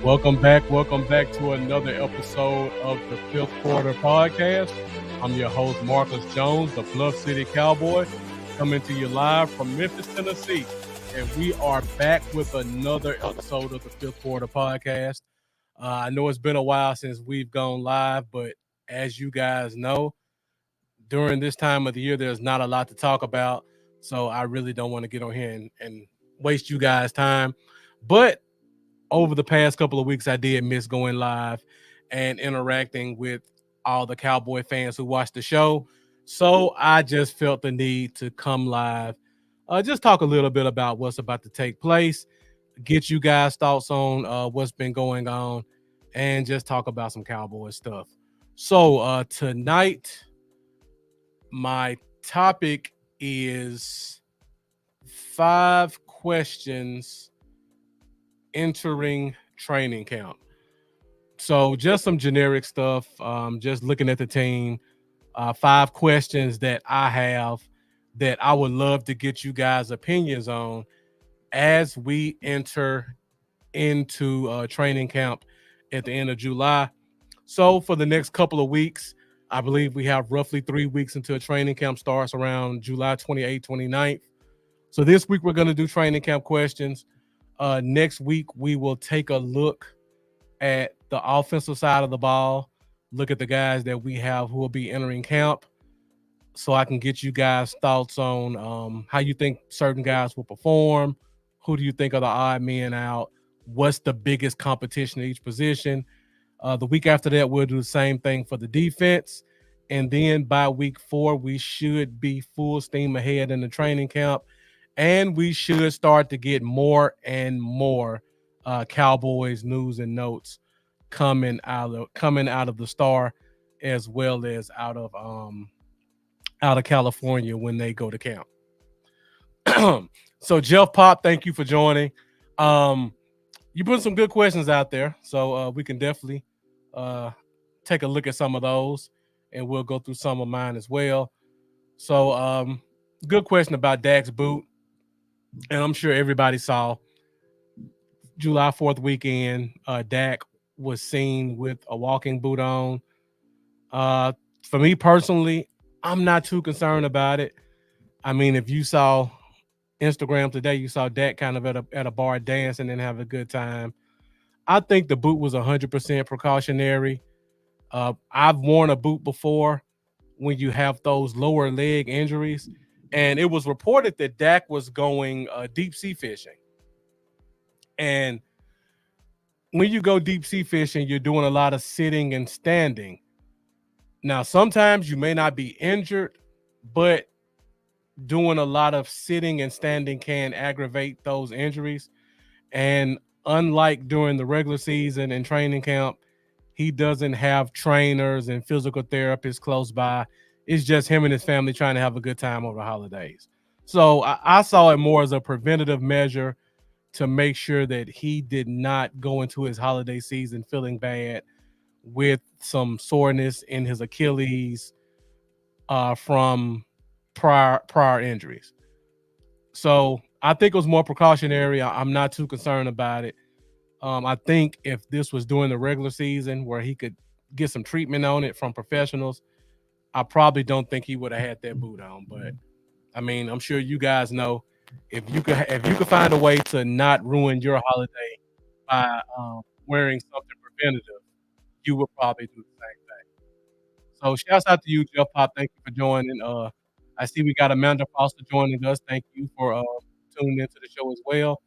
Welcome back to another episode of the Fifth Quarter Podcast. I'm your host, Marcus Jones, the Bluff City Cowboy, coming to you live from Memphis, Tennessee. And we are back with another episode of the Fifth Quarter Podcast. I know it's been a while since we've gone live, but as you guys know, during this time of the year, there's not a lot to talk about. So I really don't want to get on here and waste you guys' time. But over the past couple of weeks, I did miss going live and interacting with all the Cowboy fans who watched the show. So I just felt the need to come live, just talk a little bit about what's about to take place, get you guys' thoughts on what's been going on, and just talk about some Cowboy stuff. So tonight, my topic is 5 questions entering training camp. So just some generic stuff, just looking at the team, 5 questions that I have that I would love to get you guys' opinions on as we enter into training camp at the end of July. So for the next couple of weeks, I believe we have roughly 3 weeks until training camp starts around July 28th, 29th. So this week we're going to do training camp questions. Next week, we will take a look at the offensive side of the ball, look at the guys that we have who will be entering camp, so I can get you guys' thoughts on how you think certain guys will perform, who do you think are the odd men out, what's the biggest competition at each position. The week after that, we'll do the same thing for the defense. And then by week 4, we should be full steam ahead in the training camp. And we should start to get more and more Cowboys news and notes coming out of the Star, as well as out of California when they go to camp. So Jeff Pop, thank you for joining. You put some good questions out there, so we can definitely take a look at some of those, and we'll go through some of mine as well. So good question about Dak's boot. And I'm sure everybody saw July 4th weekend, Dak was seen with a walking boot on. For me personally, I'm not too concerned about it. I mean, if you saw Instagram today, you saw Dak kind of at a bar dancing and have a good time. I think the boot was 100% precautionary. I've worn a boot before when you have those lower leg injuries. And it was reported that Dak was going deep sea fishing. And when you go deep sea fishing, you're doing a lot of sitting and standing. Now, sometimes you may not be injured, but doing a lot of sitting and standing can aggravate those injuries. And unlike during the regular season and training camp, he doesn't have trainers and physical therapists close by. It's just him and his family trying to have a good time over the holidays. So I saw it more as a preventative measure to make sure that he did not go into his holiday season feeling bad with some soreness in his Achilles from prior injuries. So I think it was more precautionary. I'm not too concerned about it. I think if this was during the regular season where he could get some treatment on it from professionals, I probably don't think he would have had that boot on. But I mean, I'm sure you guys know if you could find a way to not ruin your holiday by wearing something preventative, you would probably do the same thing. So shouts out to you, Jeff Pop. Thank you for joining. I see we got Amanda Foster joining us. Thank you for tuning into the show as well.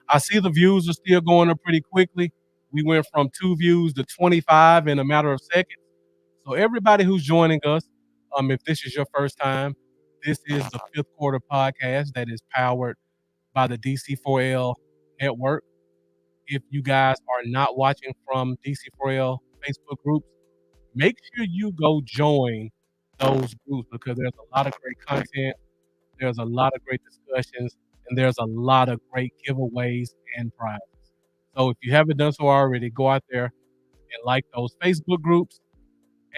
I see the views are still going up pretty quickly. We went from 2 views to 25 in a matter of seconds. So everybody who's joining us, if this is your first time, this is the Fifth Quarter Podcast that is powered by the DC4L network. If you guys are not watching from DC4L Facebook groups, make sure you go join those groups because there's a lot of great content, there's a lot of great discussions, and there's a lot of great giveaways and prizes. So if you haven't done so already, go out there and like those Facebook groups,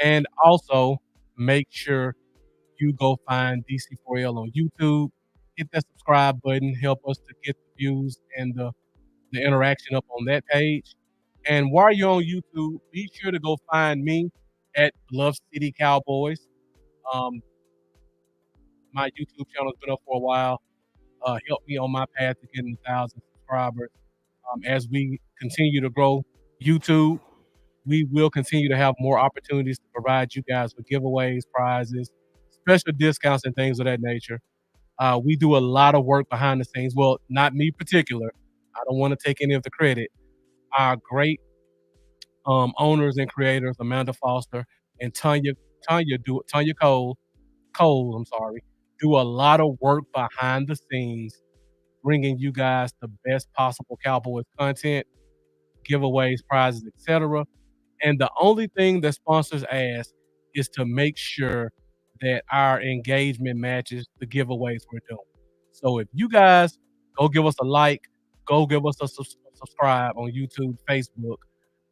and also make sure you go find DC4L on YouTube. Hit that subscribe button, help us to get the views and the interaction up on that page. And while you're on YouTube, be sure to go find me at Love City Cowboys. Um, my YouTube channel has been up for a while. Help me on my path to getting 1,000 subscribers. As we continue to grow YouTube, we will continue to have more opportunities to provide you guys with giveaways, prizes, special discounts, and things of that nature. We do a lot of work behind the scenes. Well, not me particular. I don't want to take any of the credit. Our great owners and creators, Amanda Foster and Tanya Cole, I'm sorry, do a lot of work behind the scenes, bringing you guys the best possible Cowboys content, giveaways, prizes, etc. And the only thing that sponsors ask is to make sure that our engagement matches the giveaways we're doing. So if you guys go give us a like, go give us a subscribe on YouTube, Facebook,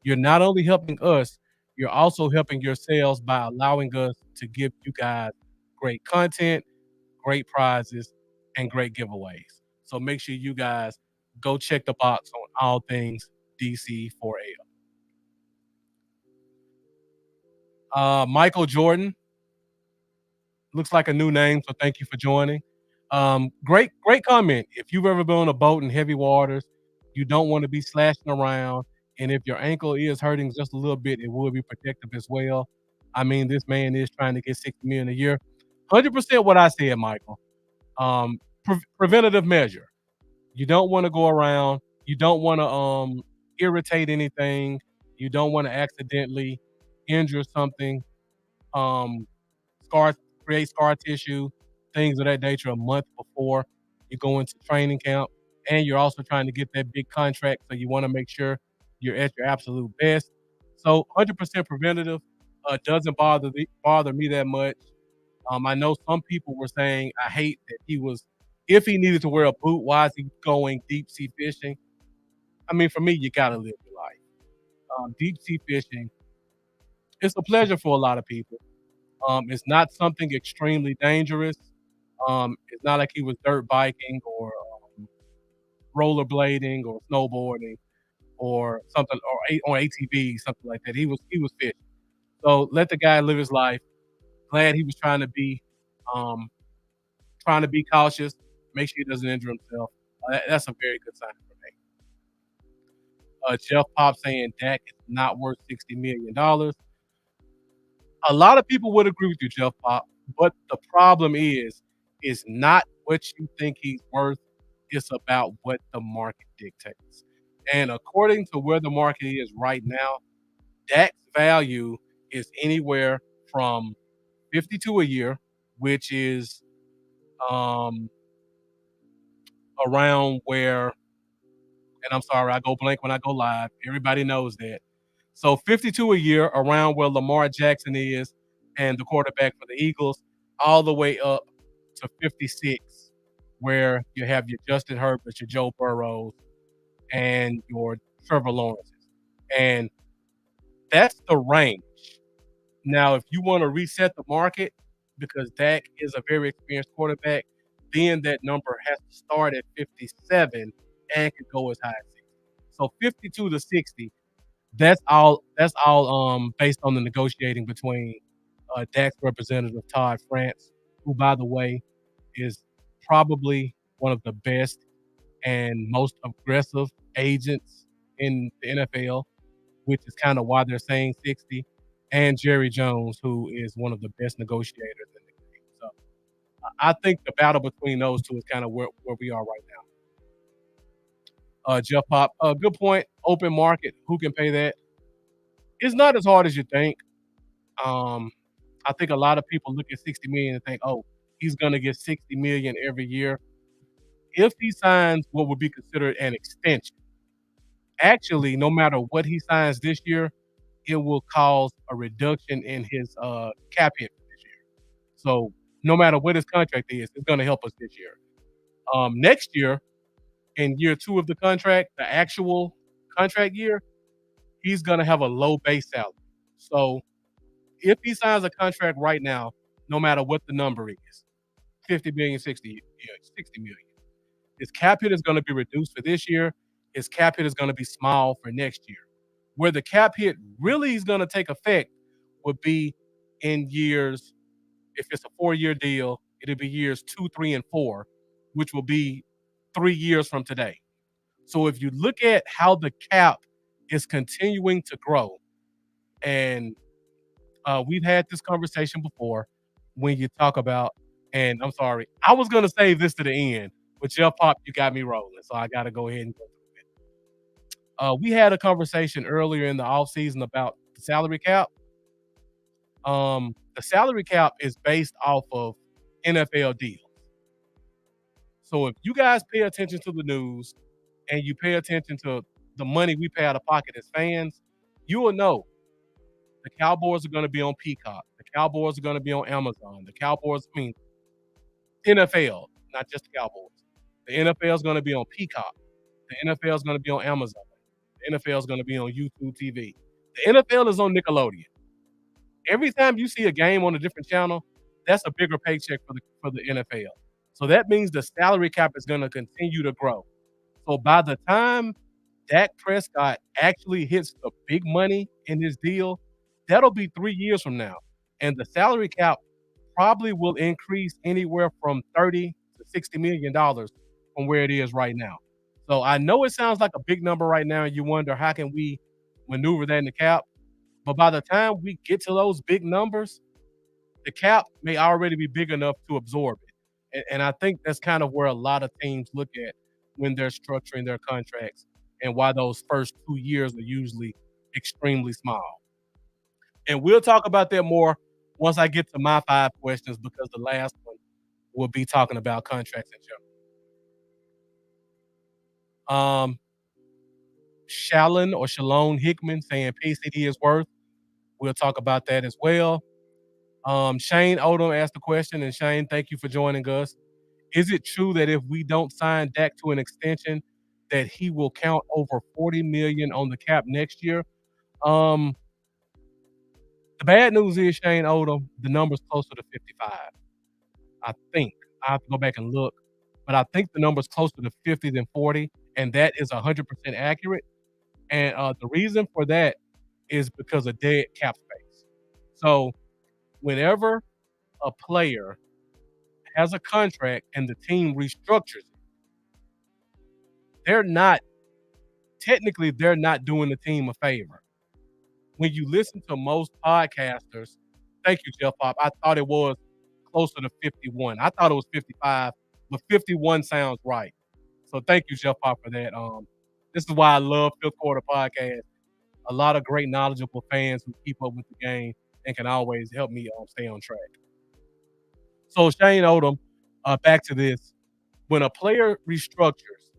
you're not only helping us, you're also helping yourselves by allowing us to give you guys great content, great prizes, and great giveaways. So make sure you guys go check the box on all things DC4L. Michael Jordan looks like a new name, so thank you for joining. Great comment. If you've ever been on a boat in heavy waters, you don't want to be slashing around, and if your ankle is hurting just a little bit, it will be protective as well. I mean, this man is trying to get 60 million a year. 100% what I said, Michael. Preventative measure. You don't want to go around. You don't want to irritate anything. You don't want to accidentally injure something. Um, scar create scar tissue, things of that nature a month before you go into training camp. And you're also trying to get that big contract, so you want to make sure you're at your absolute best. So 100% preventative doesn't bother me that much. I know some people were saying I hate that if he needed to wear a boot, why is he going deep sea fishing? I mean, for me, you gotta live your life. Deep sea fishing, it's a pleasure for a lot of people. It's not something extremely dangerous. It's not like he was dirt biking or rollerblading or snowboarding or something or ATV, something like that. He was fishing. So let the guy live his life. Glad he was um, trying to be cautious, make sure he doesn't injure himself. That's a very good sign for me. Jeff Pop saying Dak is not worth $60 million. A lot of people would agree with you, Jeff Pop. But the problem is not what you think he's worth. It's about what the market dictates. And according to where the market is right now, Dak's value is anywhere from 52 a year, which is um, around where, and I'm sorry, I go blank when I go live. Everybody knows that. So 52 a year, around where Lamar Jackson is and the quarterback for the Eagles, all the way up to 56, where you have your Justin Herberts, your Joe Burrows, and your Trevor Lawrences. And that's the range. Now, if you want to reset the market, because Dak is a very experienced quarterback, then that number has to start at 57 and can go as high as 60. So 52 to 60, that's all based on the negotiating between Dak's representative Todd France, who by the way is probably one of the best and most aggressive agents in the NFL, which is kind of why they're saying 60, and Jerry Jones, who is one of the best negotiators in the game. So I think the battle between those two is kind of where we are right now. Jeff Pop, good point. Open market, who can pay that? It's not as hard as you think. Um, I think a lot of people look at 60 million and think, oh, he's going to get 60 million every year. If he signs what would be considered an extension, actually, no matter what he signs this year, it will cause a reduction in his cap hit for this year. So no matter what his contract is, it's going to help us this year. Next year, in year 2 of the contract, the actual contract year, he's going to have a low base salary. So if he signs a contract right now, no matter what the number is, 50 million, 60 million, his cap hit is going to be reduced for this year. His cap hit is going to be small for next year. Where the cap hit really is going to take effect would be in years, if it's a 4-year deal, it'll be years 2, 3, and 4, which will be 3 years from today. So if you look at how the cap is continuing to grow, and we've had this conversation before when you talk about, and I'm sorry, I was going to save this to the end, but Jeff Pop, you got me rolling. So I got to go ahead and go through it. We had a conversation earlier in the offseason about the salary cap. The salary cap is based off of NFL deals. So if you guys pay attention to the news and you pay attention to the money we pay out of pocket as fans, you will know the Cowboys are going to be on Peacock. The Cowboys are going to be on Amazon. The Cowboys, I mean, NFL, not just the Cowboys. The NFL is going to be on Peacock. The NFL is going to be on Amazon. The NFL is going to be on YouTube TV. The NFL is on Nickelodeon. Every time you see a game on a different channel, that's a bigger paycheck for the NFL. So that means the salary cap is going to continue to grow. So by the time Dak Prescott actually hits the big money in his deal, that'll be 3 years from now. And the salary cap probably will increase anywhere from 30 to $60 million from where it is right now. So I know it sounds like a big number right now, and you wonder how can we maneuver that in the cap. But by the time we get to those big numbers, the cap may already be big enough to absorb it. And I think that's kind of where a lot of teams look at when they're structuring their contracts and why those first 2 years are usually extremely small. And we'll talk about that more once I get to my 5 questions, because the last one will be talking about contracts in general. Shallon or Shalone Hickman saying PCD is worth. We'll talk about that as well. Shane Odom asked the question, and Shane, thank you for joining us. Is it true that if we don't sign Dak to an extension, that he will count over $40 million on the cap next year? The bad news is, Shane Odom, the number's closer to 55. I think. I have to go back and look, but I think the number's closer to 50 than 40, and that is 100% accurate. And the reason for that is because of dead cap space. So whenever a player has a contract and the team restructures it, they're not doing the team a favor. When you listen to most podcasters, thank you, Jeff Pop. I thought it was closer to 51. I thought it was 55, but 51 sounds right. So thank you, Jeff Pop, for that. This is why I love Fifth Quarter Podcast. A lot of great, knowledgeable fans who keep up with the game and can always help me stay on track. So Shane Odom, back to this. When a player restructures,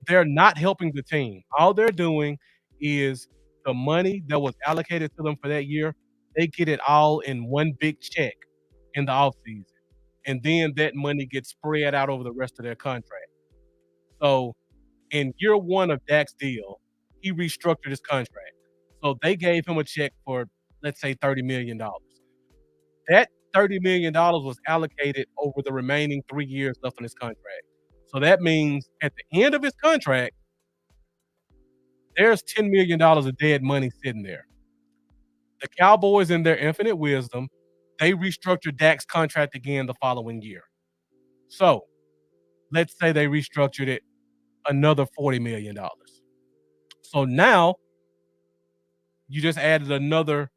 they're not helping the team. All they're doing is the money that was allocated to them for that year, they get it all in one big check in the offseason. And then that money gets spread out over the rest of their contract. So in year one of Dak's deal, he restructured his contract. So they gave him a check for, let's say, $30 million. That $30 million was allocated over the remaining 3 years left in his contract. So that means at the end of his contract, there's $10 million of dead money sitting there. The Cowboys, in their infinite wisdom, they restructured Dak's contract again the following year. So let's say they restructured it another $40 million. So now you just added another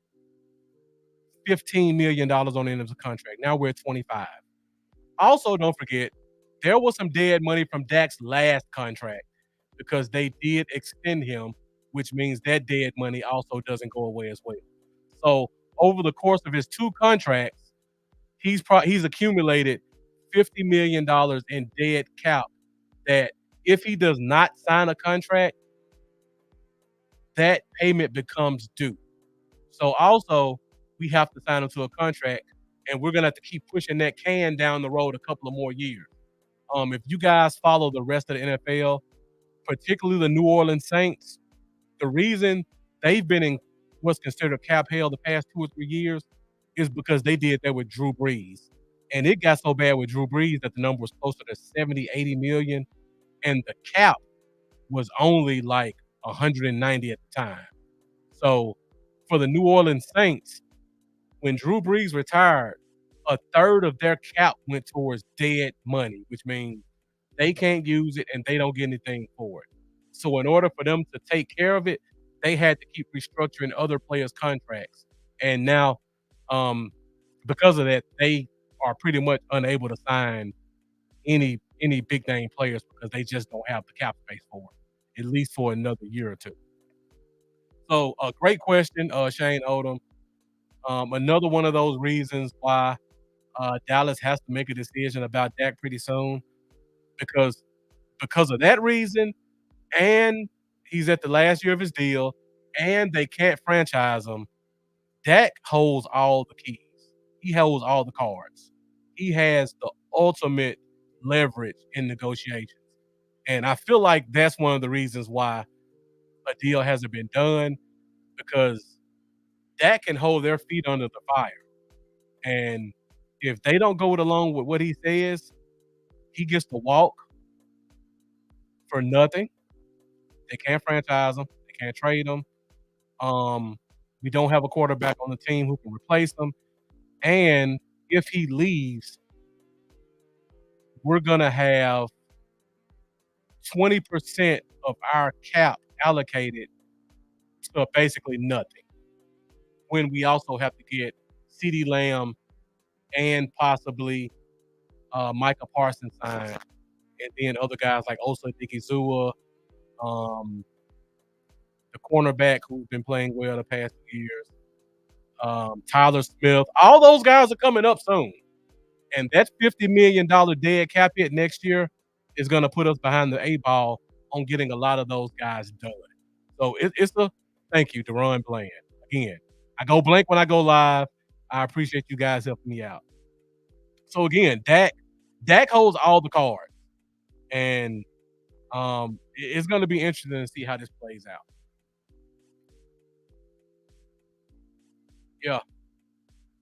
$15 million on the end of the contract. Now we're at 25. Also, don't forget, there was some dead money from Dak's last contract because they did extend him, which means that dead money also doesn't go away as well. So over the course of his 2 contracts, he's accumulated $50 million in dead cap that if he does not sign a contract, that payment becomes due. So also, we have to sign him to a contract, and we're going to have to keep pushing that can down the road a couple of more years. If you guys follow the rest of the NFL, particularly the New Orleans Saints, the reason they've been in what's considered cap hell the past 2 or 3 years is because they did that with Drew Brees. And it got so bad with Drew Brees that the number was closer to 70, 80 million, and the cap was only like 190 at the time. So for the New Orleans Saints, when Drew Brees retired, a third of their cap went towards dead money, which means they can't use it and they don't get anything for it. So in order for them to take care of it, they had to keep restructuring other players' contracts. And now, um, because of that, they are pretty much unable to sign any big name players because they just don't have the cap space for it, at least for another year or two. So a great question, Shane Odom. Another one of those reasons why Dallas has to make a decision about Dak pretty soon because of that reason, and he's at the last year of his deal, and they can't franchise him. Dak holds all the keys. He holds all the cards. He has the ultimate leverage in negotiations, and I feel like that's one of the reasons why a deal hasn't been done because Dak can hold their feet under the fire, and if they don't go along with what he says, he gets to walk for nothing. They can't franchise him. They can't trade him. Um, we don't have a quarterback on the team who can replace him. And if he leaves, we're gonna have 20% of our cap allocated to basically nothing. When we also have to get CeeDee Lamb and possibly Micah Parsons signed, and then other guys like Osa Dikizua, um, the cornerback who's been playing well the past 2 years, Tyler Smith. All those guys are coming up soon. And that $50 million dead cap hit next year is going to put us behind the eight ball on getting a lot of those guys done. So it's a thank you, Deron Bland. Again, I go blank when I go live. I appreciate you guys helping me out. So again, Dak holds all the cards, and it's going to be interesting to see how this plays out. Yeah,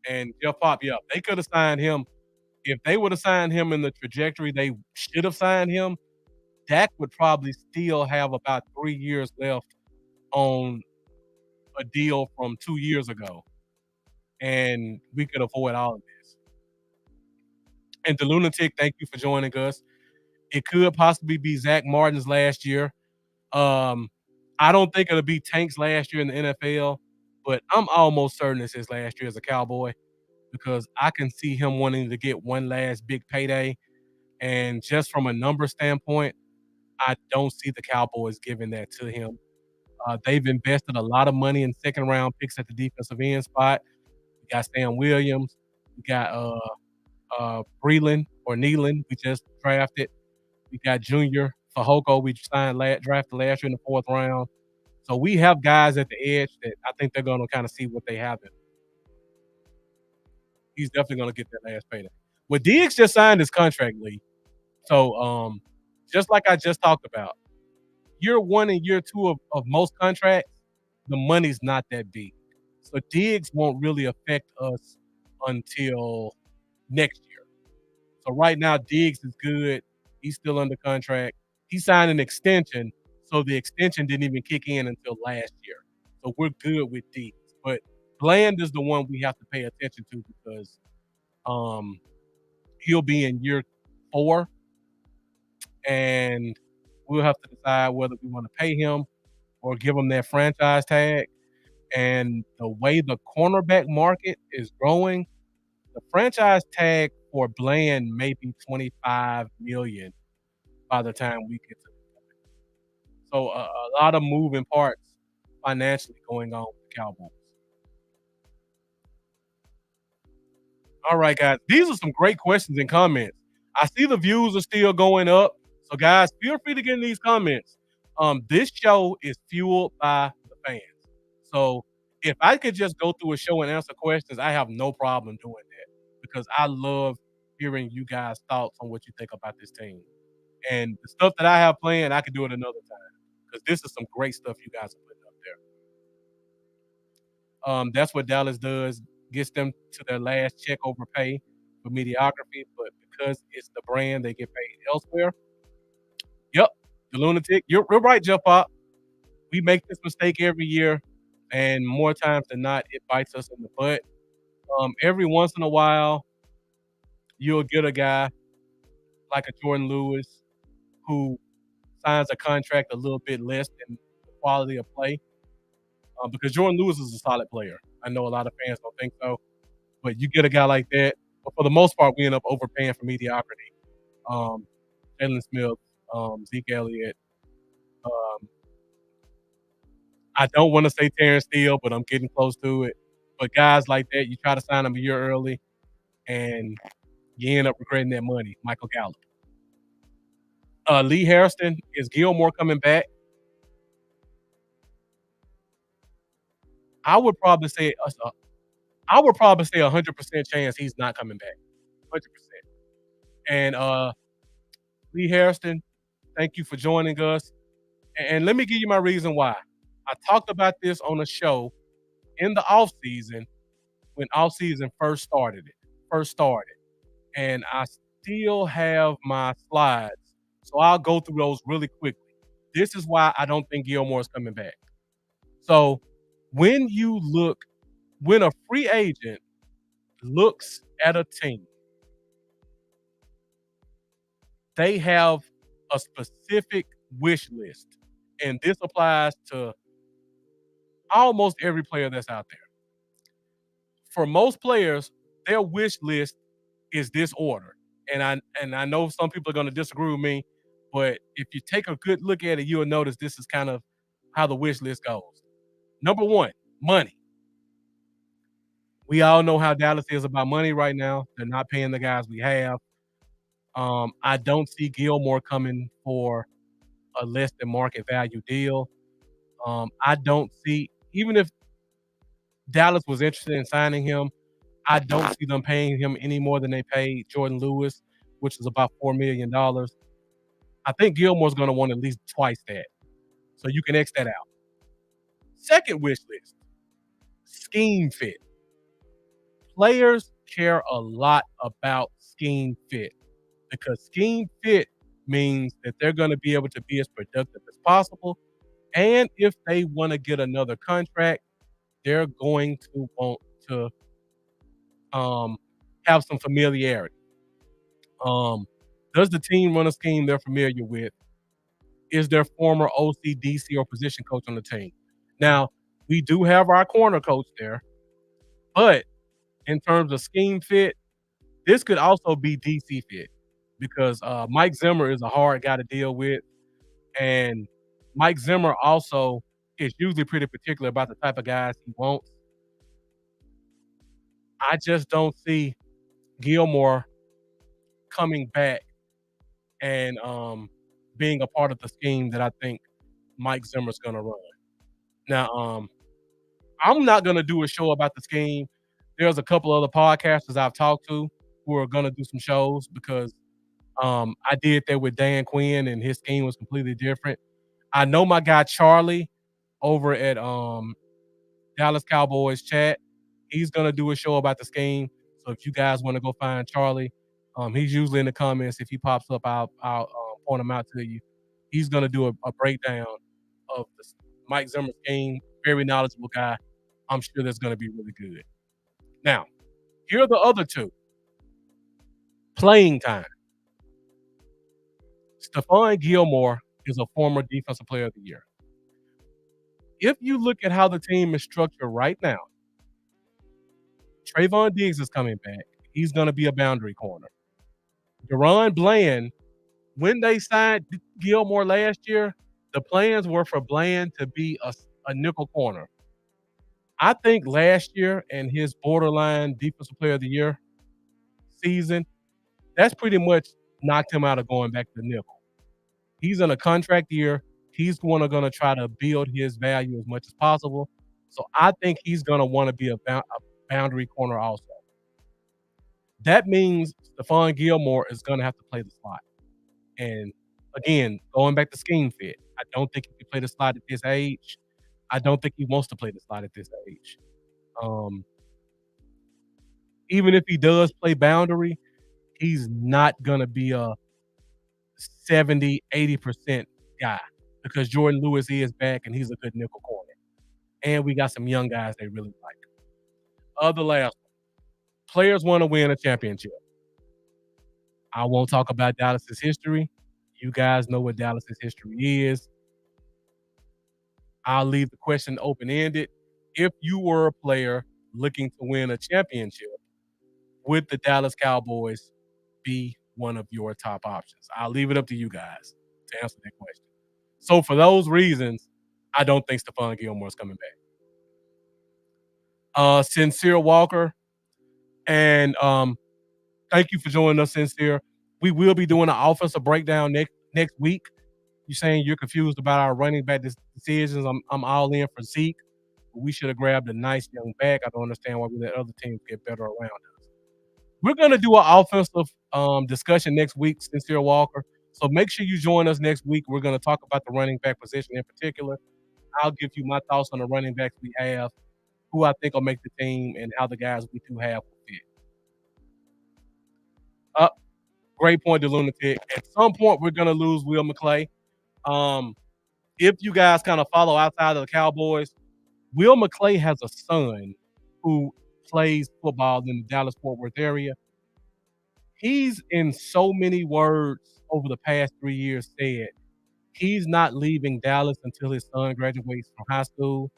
and Jeff Pop, yeah, they could have signed him if they would have signed him in the trajectory they should have signed him. Dak would probably still have about 3 years left on a deal from 2 years ago, and we could avoid all of this. And the Lunatic, thank you for joining us. It could possibly be Zach Martin's last year. Um, I don't think it'll be Tank's last year in the NFL, but I'm almost certain it's his last year as a Cowboy because I can see him wanting to get one last big payday. And just from a number standpoint, I don't see the Cowboys giving that to him. They've invested a lot of money in second round picks at the defensive end spot. We got Sam Williams. We got Breland or Nealon. We just drafted. We got Junior Fahoko. We drafted last year in the fourth round. So we have guys at the edge that I think they're going to kind of see what they have. In. He's definitely going to get that last payday. Well, Diggs just signed his contract, Lee. So just like I just talked about, year one and year two of most contracts, the money's not that big. So Diggs won't really affect us until next year. So right now, Diggs is good. He's still under contract. He signed an extension, so the extension didn't even kick in until last year. So we're good with Diggs. But Bland is the one we have to pay attention to because he'll be in year 4, and we'll have to decide whether we want to pay him or give him that franchise tag. And the way the cornerback market is growing, the franchise tag for Bland may be $25 million by the time we get to it. So a lot of moving parts financially going on with the Cowboys. All right, guys. These are some great questions and comments. I see the views are still going up. So, guys, feel free to get in these comments. This show is fueled by the fans. So, if I could just go through a show and answer questions, I have no problem doing that because I love hearing you guys' thoughts on what you think about this team. And the stuff that I have planned, I could do it another time because this is some great stuff you guys are putting up there. That's what Dallas does, gets them to their last check over pay for mediocrity, but because it's the brand, they get paid elsewhere. Yep, the lunatic. You're right, Jeff Pop. We make this mistake every year. and more times than not, it bites us in the butt. Every once in a while, you'll get a guy like a Jordan Lewis who signs a contract a little bit less than the quality of play, because Jordan Lewis is a solid player. I know a lot of fans don't think so, but you get a guy like that. But for the most part, we end up overpaying for mediocrity. Um, Jalen Smith, Zeke Elliott. Um, I don't want to say Terrence Steele, but I'm getting close to it. But guys like that, you try to sign them a year early, and you end up regretting that money. Michael Gallup. Lee Harrison, is Gilmore coming back? I would probably say I would probably say 100% chance he's not coming back. 100%. And Lee Harrison, thank you for joining us. And let me give you my reason why. I talked about this on a show in the off season when off season first started. And I still have my slides. So I'll go through those really quickly. This is why I don't think Gilmore is coming back. So when you look, when a free agent looks at a team, they have a specific wish list. And this applies to almost every player that's out there. For most players, their wish list is this order. And I know some people are going to disagree with me, but if you take a good look at it, you'll notice this is kind of how the wish list goes. Number one, money. We all know how Dallas is about money right now. They're not paying the guys we have. I don't see Gilmore coming for a less than market value deal. I don't see, even if Dallas was interested in signing him, I don't see them paying him any more than they paid Jordan Lewis, which is about $4 million. I think Gilmore's going to want at least twice that. So you can X that out. Second wish list, scheme fit. Players care a lot about scheme fit because scheme fit means that they're going to be able to be as productive as possible. And if they want to get another contract, they're going to want to have some familiarity. Does the team run a scheme they're familiar with? Is their former OC, DC, or position coach on the team? Now, we do have our corner coach there, but in terms of scheme fit, this could also be DC fit because Mike Zimmer is a hard guy to deal with, and Mike Zimmer also is usually pretty particular about the type of guys he wants. I just don't see Gilmore coming back and being a part of the scheme that I think Mike Zimmer's going to run. Now, I'm not going to do a show about the scheme. There's a couple other podcasters I've talked to who are going to do some shows because I did that with Dan Quinn and his scheme was completely different. I know my guy Charlie over at Dallas Cowboys chat. He's gonna do a show about the scheme. So if you guys want to go find Charlie, he's usually in the comments. If he pops up, I'll point him out to you. He's gonna do a breakdown of the Mike Zimmer scheme. Very knowledgeable guy. I'm sure that's gonna be really good. Now, here are the other two. Playing time. Stephon Gilmore is a former Defensive Player of the Year. If you look at how the team is structured right now, Trayvon Diggs is coming back. He's going to be a boundary corner. Deron Bland, when they signed Gilmore last year, the plans were for Bland to be a nickel corner. I think last year and his borderline Defensive Player of the Year season, that's pretty much knocked him out of going back to nickel. He's in a contract year. He's going to try to build his value as much as possible. So I think he's going to want to be a boundary corner also. That means Stephon Gilmore is going to have to play the slot. And again, going back to scheme fit, I don't think he can play the slot at this age. I don't think he wants to play the slot at this age. Even if he does play boundary, he's not going to be a 70, 80% guy because Jordan Lewis is back and he's a good nickel corner. and we got some young guys they really like. The last one. Players want to win a championship. I won't talk about Dallas's history. You guys know what Dallas's history is. I'll leave the question open ended. If you were a player looking to win a championship, would the Dallas Cowboys be one of your top options? I'll leave it up to you guys to answer that question. So for those reasons, I don't think Stephon Gilmore is coming back. Sincere Walker, and thank you for joining us, Sincere. We will be doing an offensive breakdown next week. You're saying you're confused about our running back decisions. I'm all in for Zeke. We should have grabbed a nice young back. I don't understand why we let other teams get better around us. We're going to do an offensive discussion next week, Sincere Walker. So make sure you join us next week. We're going to talk about the running back position in particular. I'll give you my thoughts on the running backs we have, who I think will make the team, and how the guys we do have will fit. Great point, the lunatic. At some point, we're going to lose Will McClay. If you guys kind of follow outside of the Cowboys, Will McClay has a son who plays football in the Dallas-Fort Worth area. He's, in so many words over the past 3 years, said he's not leaving Dallas until his son graduates from high school.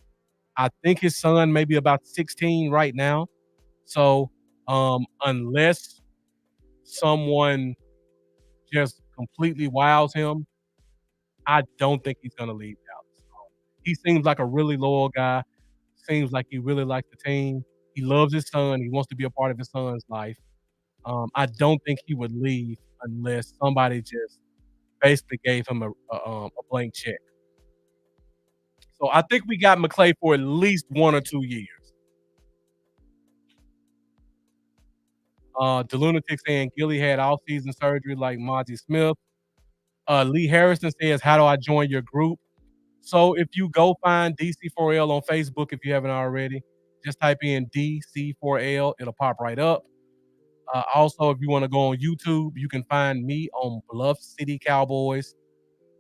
I think his son may be about 16 right now. So unless someone just completely wows him, I don't think he's going to leave Dallas. He seems like a really loyal guy. Seems like he really likes the team. He loves his son. He wants to be a part of his son's life. I don't think he would leave unless somebody just basically gave him a blank check. So I think we got McClay for at least 1 or 2 years. The lunatic saying Gilly had off-season surgery like Monty Smith. Lee Harrison says, how do I join your group? So if you go find DC4L on Facebook, if you haven't already, just type in DC4L. It'll pop right up. Also, if you want to go on YouTube, you can find me on Bluff City Cowboys,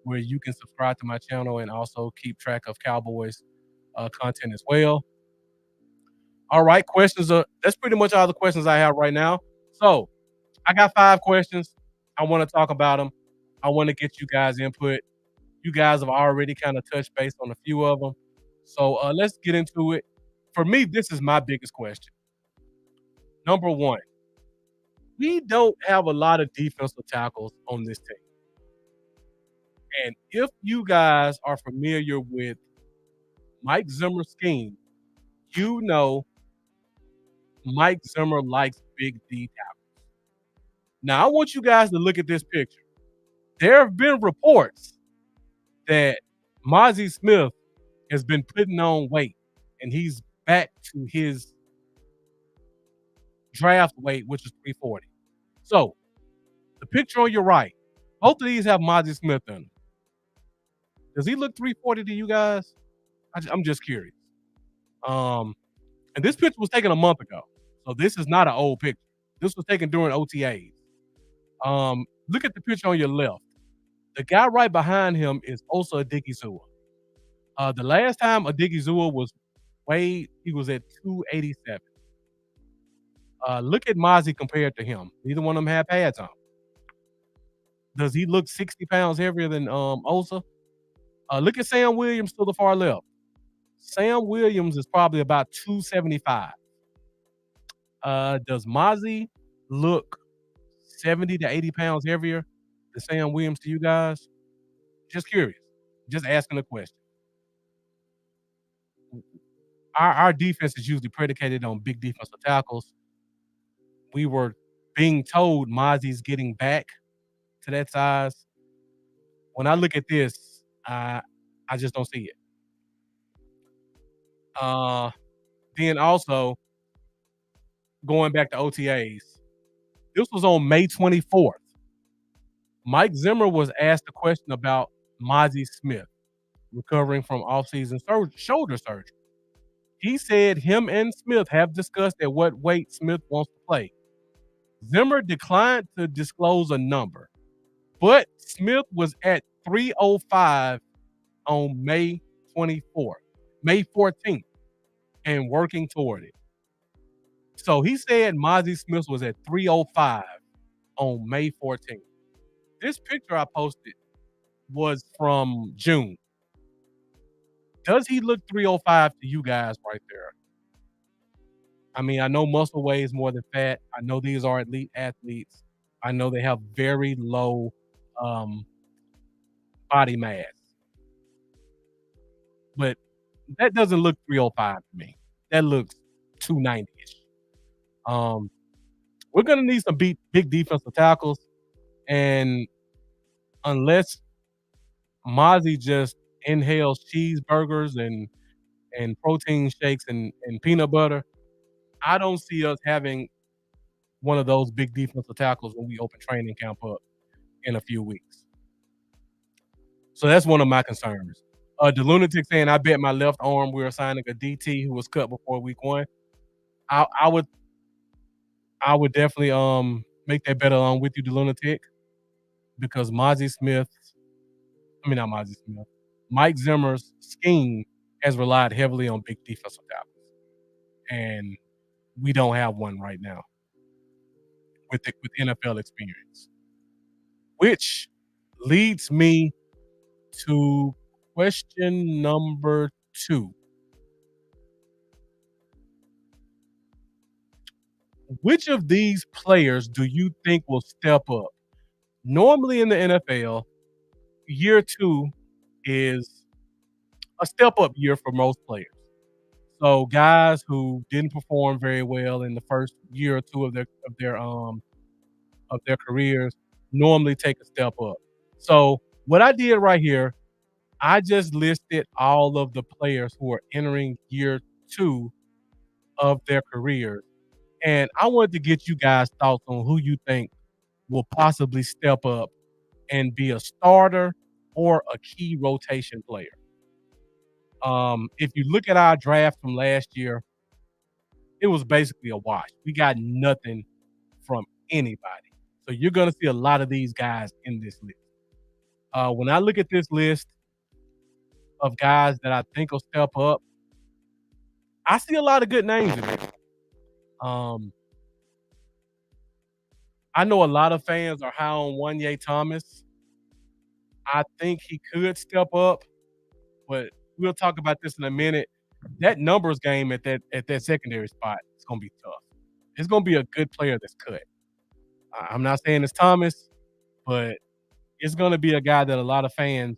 where you can subscribe to my channel and also keep track of Cowboys content as well. All right, that's pretty much all the questions I have right now. So I got 5 questions. I want to talk about them. I want to get you guys input. You guys have already kind of touched base on a few of them. So let's get into it. For me, this is my biggest question. Number 1, we don't have a lot of defensive tackles on this team. And if you guys are familiar with Mike Zimmer's scheme, you know Mike Zimmer likes big D tackles. Now, I want you guys to look at this picture. There have been reports that Mozzie Smith has been putting on weight, and he's back to his draft weight, which is 340. So, the picture on your right, both of these have Mozzie Smith in them. Does he look 340 to you guys? I'm just curious. And this picture was taken a month ago, so this is not an old picture. This was taken during OTAs. Look at the picture on your left. The guy right behind him is also Odighizuwa. The last time Odighizuwa was weighed, he was at 287. Look at Mozzie compared to him. Neither one of them have pads on. Does he look 60 pounds heavier than Osa? Look at Sam Williams to the far left. Sam Williams is probably about 275. Does Mozzie look 70 to 80 pounds heavier than Sam Williams to you guys? Just curious. Just asking a question. Our defense is usually predicated on big defensive tackles. We were being told Mozzie's getting back to that size. When I look at this, I just don't see it. Then also, going back to OTAs, this was on May 24th. Mike Zimmer was asked a question about Mozzie Smith recovering from offseason shoulder surgery. He said him and Smith have discussed at what weight Smith wants to play. Zimmer declined to disclose a number, but Smith was at 305 on May 24th. May 14th and working toward it. So he said Mozzie Smith was at 305 on May 14th. This picture I posted was from June. Does he look 305 to you guys right there? I mean, I know muscle weighs more than fat. I know these are elite athletes. I know they have very low um, body mass, but that doesn't look 305 to me. That looks 290-ish. Um, we're gonna need some big defensive tackles, and unless Mozzie just inhales cheeseburgers and protein shakes and peanut butter, I don't see us having one of those big defensive tackles when we open training camp up in a few weeks. So that's one of my concerns. The lunatic saying, "I bet my left arm we're signing a DT who was cut before week one." I, I would I would definitely make that bet along with you, the lunatic, because not Mozzie Smith, Mike Zimmer's scheme has relied heavily on big defensive tackles, and we don't have one right now with NFL experience. Which leads me to question number 2. Which of these players do you think will step up? Normally in the NFL, year 2 is a step up year for most players. So guys who didn't perform very well in the first year or 2 of their careers normally take a step up. So what I did right here, I just listed all of the players who are entering year 2 of their careers. And I wanted to get you guys' thoughts on who you think will possibly step up and be a starter or a key rotation player. If you look at our draft from last year, it was basically a wash. We got nothing from anybody. So you're going to see a lot of these guys in this list. When I look at this list of guys that I think will step up, I see a lot of good names in there. Um, I know a lot of fans are high on Wanye Thomas. I think he could step up, but we'll talk about this in a minute. That numbers game at that secondary spot is going to be tough. It's going to be a good player that's cut. I'm not saying it's Thomas, but it's going to be a guy that a lot of fans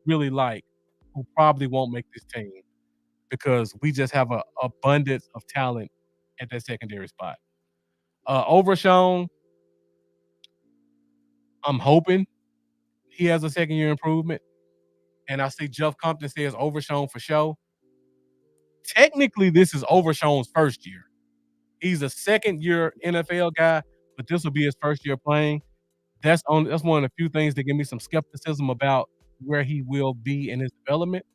really like, who probably won't make this team because we just have a abundance of talent at that secondary spot. Overshown, I'm hoping he has a second year improvement. And I see Jeff Compton says Overshown for show. Technically, this is Overshown's first year. He's a second year NFL guy, but this will be his first year playing. That's one of the few things that give me some skepticism about where he will be in his development.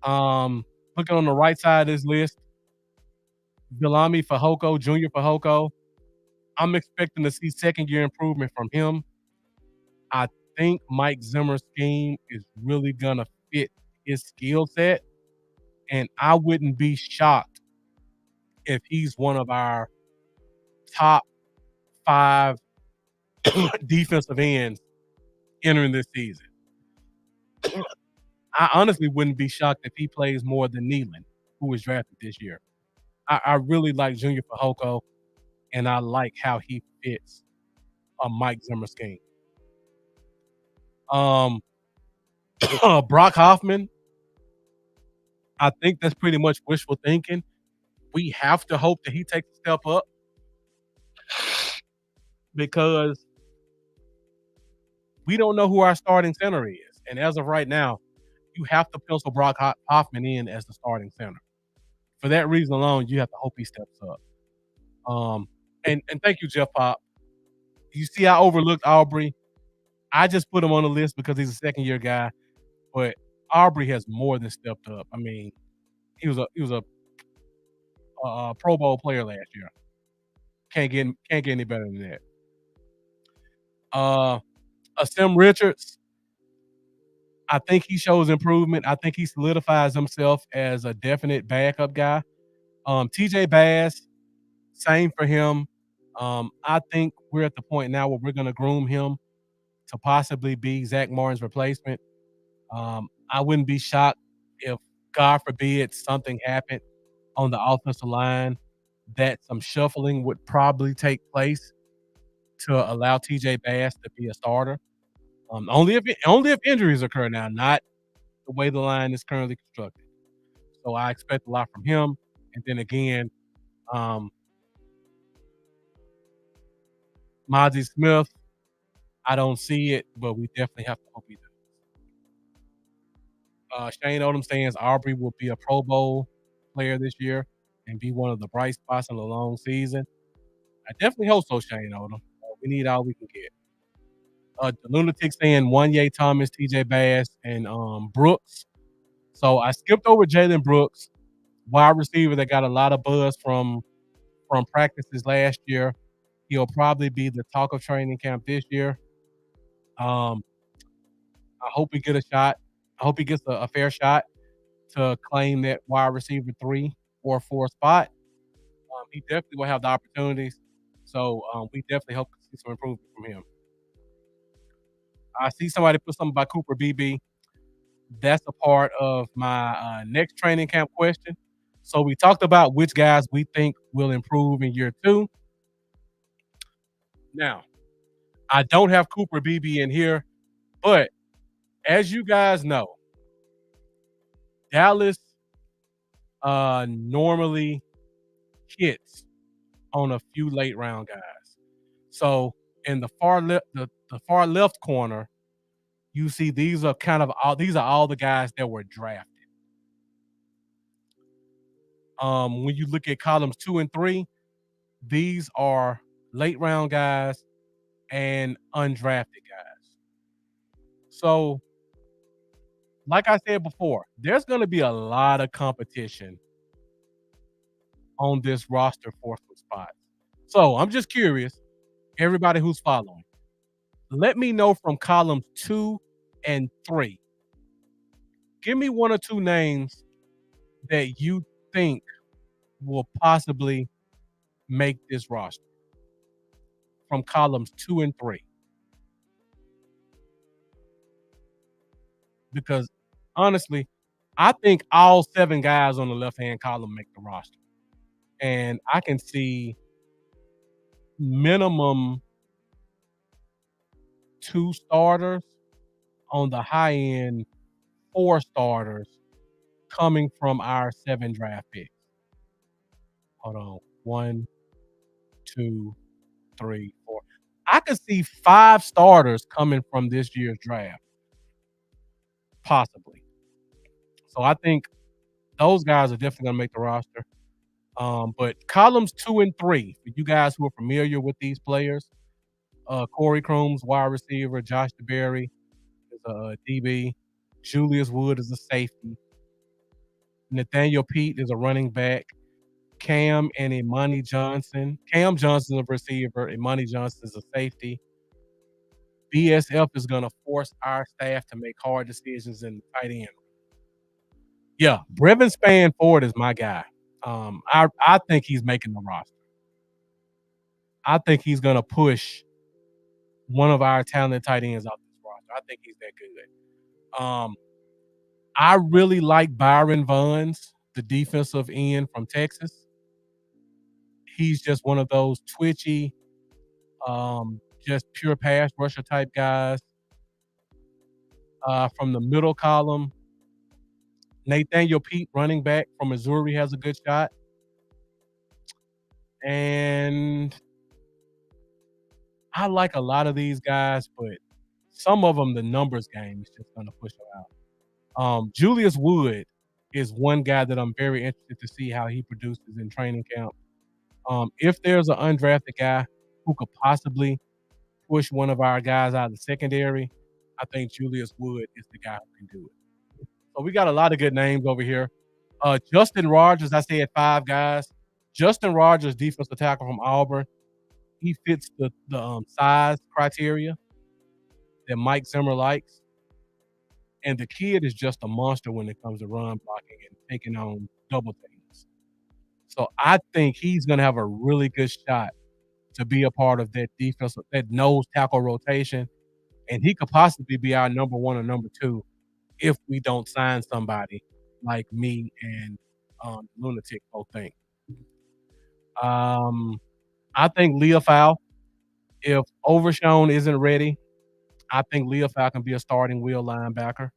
Looking on the right side of this list, Viliami Fehoko, Junior Fehoko. I'm expecting to see second year improvement from him. I think Mike Zimmer's scheme is really gonna fit his skill set, and I wouldn't be shocked if he's one of our top 5 defensive ends entering this season. I honestly wouldn't be shocked if he plays more than Nealon, who was drafted this year. I really like Junior Fehoko, and I like how he fits a Mike Zimmer scheme. Um, Brock Hoffman, I think that's pretty much wishful thinking. We have to hope that he takes a step up because we don't know who our starting center is. And as of right now, you have to pencil Brock Hoffman in as the starting center. For that reason alone, you have to hope he steps up. And thank you, Jeff Pop. You see, I overlooked Aubrey. I just put him on the list because he's a second year guy, but Aubrey has more than stepped up. I mean, he was a Pro Bowl player last year. Can't get any better than that. Asim Richards, I think he shows improvement. I think he solidifies himself as a definite backup guy. TJ Bass, same for him. I think we're at the point now where we're going to groom him to possibly be Zach Martin's replacement. I wouldn't be shocked if, God forbid, something happened on the offensive line that some shuffling would probably take place to allow TJ Bass to be a starter. Only if injuries occur now, not the way the line is currently constructed. So I expect a lot from him. And then again, um, Mozzie Smith, I don't see it, but we definitely have to hope he does. Shane Odom saying Aubrey will be a Pro Bowl player this year and be one of the bright spots in the long season. I definitely hope so, Shane Odom. We need all we can get. The Lunatic saying Wanye Thomas, TJ Bass, and Brooks. So I skipped over Jalen Brooks, wide receiver that got a lot of buzz from practices last year. He'll probably be the talk of training camp this year. Um, I hope we get a shot. I hope he gets a fair shot to claim that wide receiver 3 or 4 spot. He definitely will have the opportunities. So we definitely hope to see some improvement from him. I see somebody put something about Cooper BB. That's a part of my next training camp question. So we talked about which guys we think will improve in year 2. Now, I don't have Cooper BB in here, but as you guys know, Dallas normally hits on a few late round guys. So in the far left corner, you see these are all the guys that were drafted. When you look at columns 2 and 3, these are late round guys and undrafted guys. So, like I said before, there's going to be a lot of competition on this roster for some spots. So, I'm just curious, everybody who's following, let me know from columns 2 and 3. Give me 1 or 2 names that you think will possibly make this roster from columns 2 and 3. Because honestly, I think all 7 guys on the left-hand column make the roster. And I can see minimum 2 starters, on the high end, 4 starters coming from our 7 draft picks. Hold on. 1, 2, 3, 4. I could see 5 starters coming from this year's draft, possibly. So I think those guys are definitely going to make the roster. But columns 2 and 3, for you guys who are familiar with these players, Corey Crooms, wide receiver, Josh DeBerry is a DB, Julius Wood is a safety, Nathaniel Pete is a running back, Cam and Imani Johnson. Cam Johnson is a receiver, Imani Johnson is a safety. BSF is going to force our staff to make hard decisions in the tight end. Yeah, Brevin Spanford is my guy. I think he's making the roster. I think he's going to push one of our talented tight ends off this roster. I think he's that good. I really like Byron Vaughns, the defensive end from Texas. He's just one of those twitchy, just pure pass rusher type guys. From the middle column, Nathaniel Pete, running back from Missouri, has a good shot. And I like a lot of these guys, but some of them, the numbers game is just going to push them out. Julius Wood is one guy that I'm very interested to see how he produces in training camp. If there's an undrafted guy who could possibly push one of our guys out of the secondary, I think Julius Wood is the guy who can do it. So we got a lot of good names over here. Justin Rogers, I said 5 guys. Justin Rogers, defensive tackle from Auburn. He fits the size criteria that Mike Zimmer likes. And the kid is just a monster when it comes to run blocking and taking on double teams. So I think he's gonna have a really good shot to be a part of that defense, that nose tackle rotation, and he could possibly be our number one or number two if we don't sign somebody like me and Lunatic both think. Um, I think Leofau, if Overshown isn't ready, I think Leofau can be a starting wheel linebacker.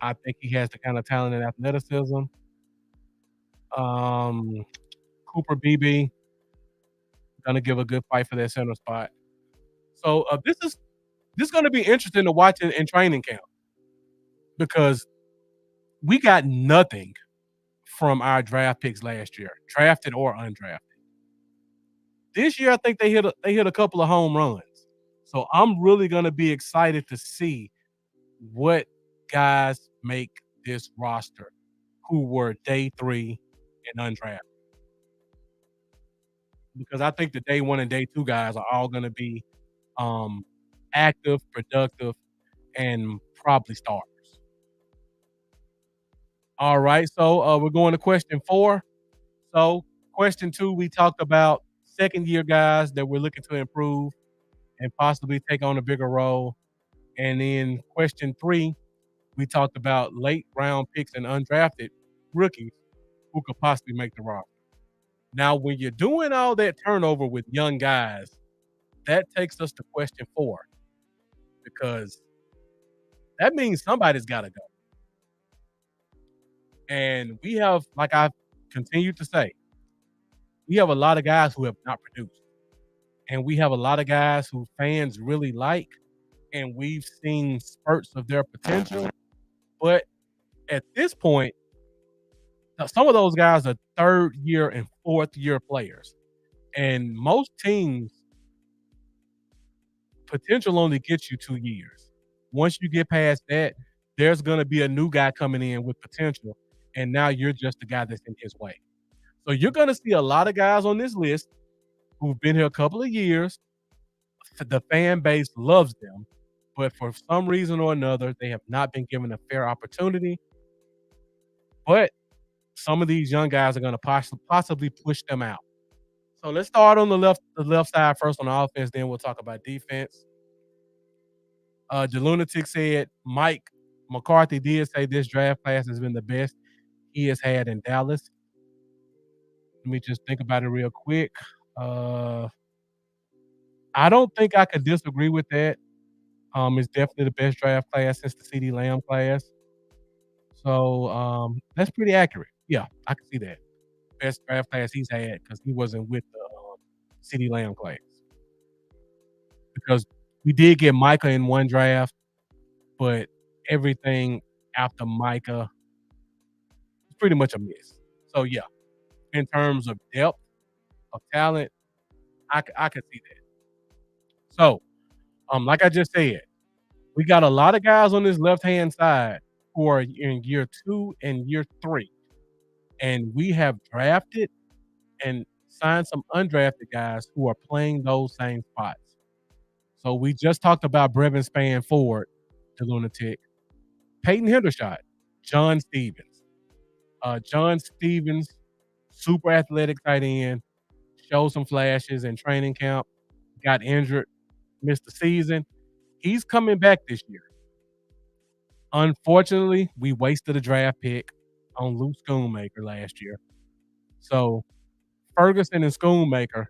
I think he has the kind of talent and athleticism. Um, Cooper BB gonna give a good fight for that center spot. So this is gonna be interesting to watch in training camp because we got nothing from our draft picks last year, drafted or undrafted. This year, I think they hit a couple of home runs. So I'm really gonna be excited to see what guys make this roster who were day 3 and undrafted. Because I think the day 1 and day 2 guys are all gonna be um, active, productive, and probably starters. All right, so we're going to question 4. So question 2, we talked about second year guys that we're looking to improve and possibly take on a bigger role. And then question 3, we talked about late round picks and undrafted rookies who could possibly make the roster. Now, when you're doing all that turnover with young guys, that takes us to question 4 because that means somebody's got to go. And we have, like I've continued to say, we have a lot of guys who have not produced. And we have a lot of guys who fans really like, and we've seen spurts of their potential. But at this point, some of those guys are third year and fourth year players. And most teams, potential only gets you 2 years. Once you get past that, there's going to be a new guy coming in with potential. And now you're just the guy that's in his way. So you're going to see a lot of guys on this list who've been here a couple of years. The fan base loves them, but for some reason or another, they have not been given a fair opportunity. But some of these young guys are going to possibly push them out. So let's start on the left side first on the offense, then we'll talk about defense. The Lunatic said Mike McCarthy did say this draft class has been the best he has had in Dallas. Let me just think about it real quick. I don't think I could disagree with that. It's definitely the best draft class since the CD Lamb class. So that's pretty accurate. Yeah, I can see that. Best draft class he's had because he wasn't with the CD Lamb class. Because we did get Micah in one draft, but everything after Micah is pretty much a miss. So yeah, in terms of depth of talent, I could see that. So, like I just said, we got a lot of guys on this left-hand side who are in year 2 and year 3, and we have drafted and signed some undrafted guys who are playing those same spots. So we just talked about Brevin Spann-Ford, the Lunatic, Peyton Hendershot, John Stevens. John Stevens, super athletic tight end, showed some flashes in training camp, got injured, missed the season. He's coming back this year. Unfortunately, we wasted a draft pick on Luke Schoonmaker last year. So Ferguson and Schoonmaker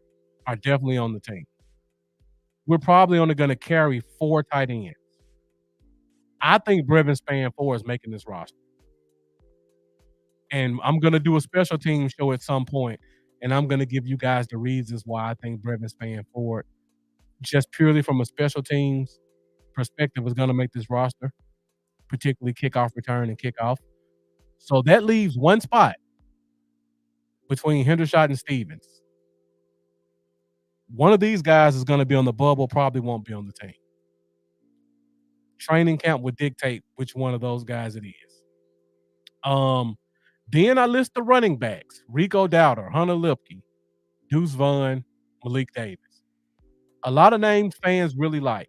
are definitely on the team. We're probably only going to carry 4 tight ends. I think Brevin Spann-Ford is making this roster. And I'm going to do a special team show at some point, and I'm going to give you guys the reasons why I think Brevin Spann-Ford, just purely from a special teams perspective, is going to make this roster, particularly kickoff return and kickoff. So that leaves one spot between Hendershot and Stevens. One of these guys is going to be on the bubble, probably won't be on the team. Training camp would dictate which one of those guys it is. Then I list the running backs: Rico Dowder, Hunter Lipke, Deuce Vaughn, Malik Davis. A lot of names fans really like.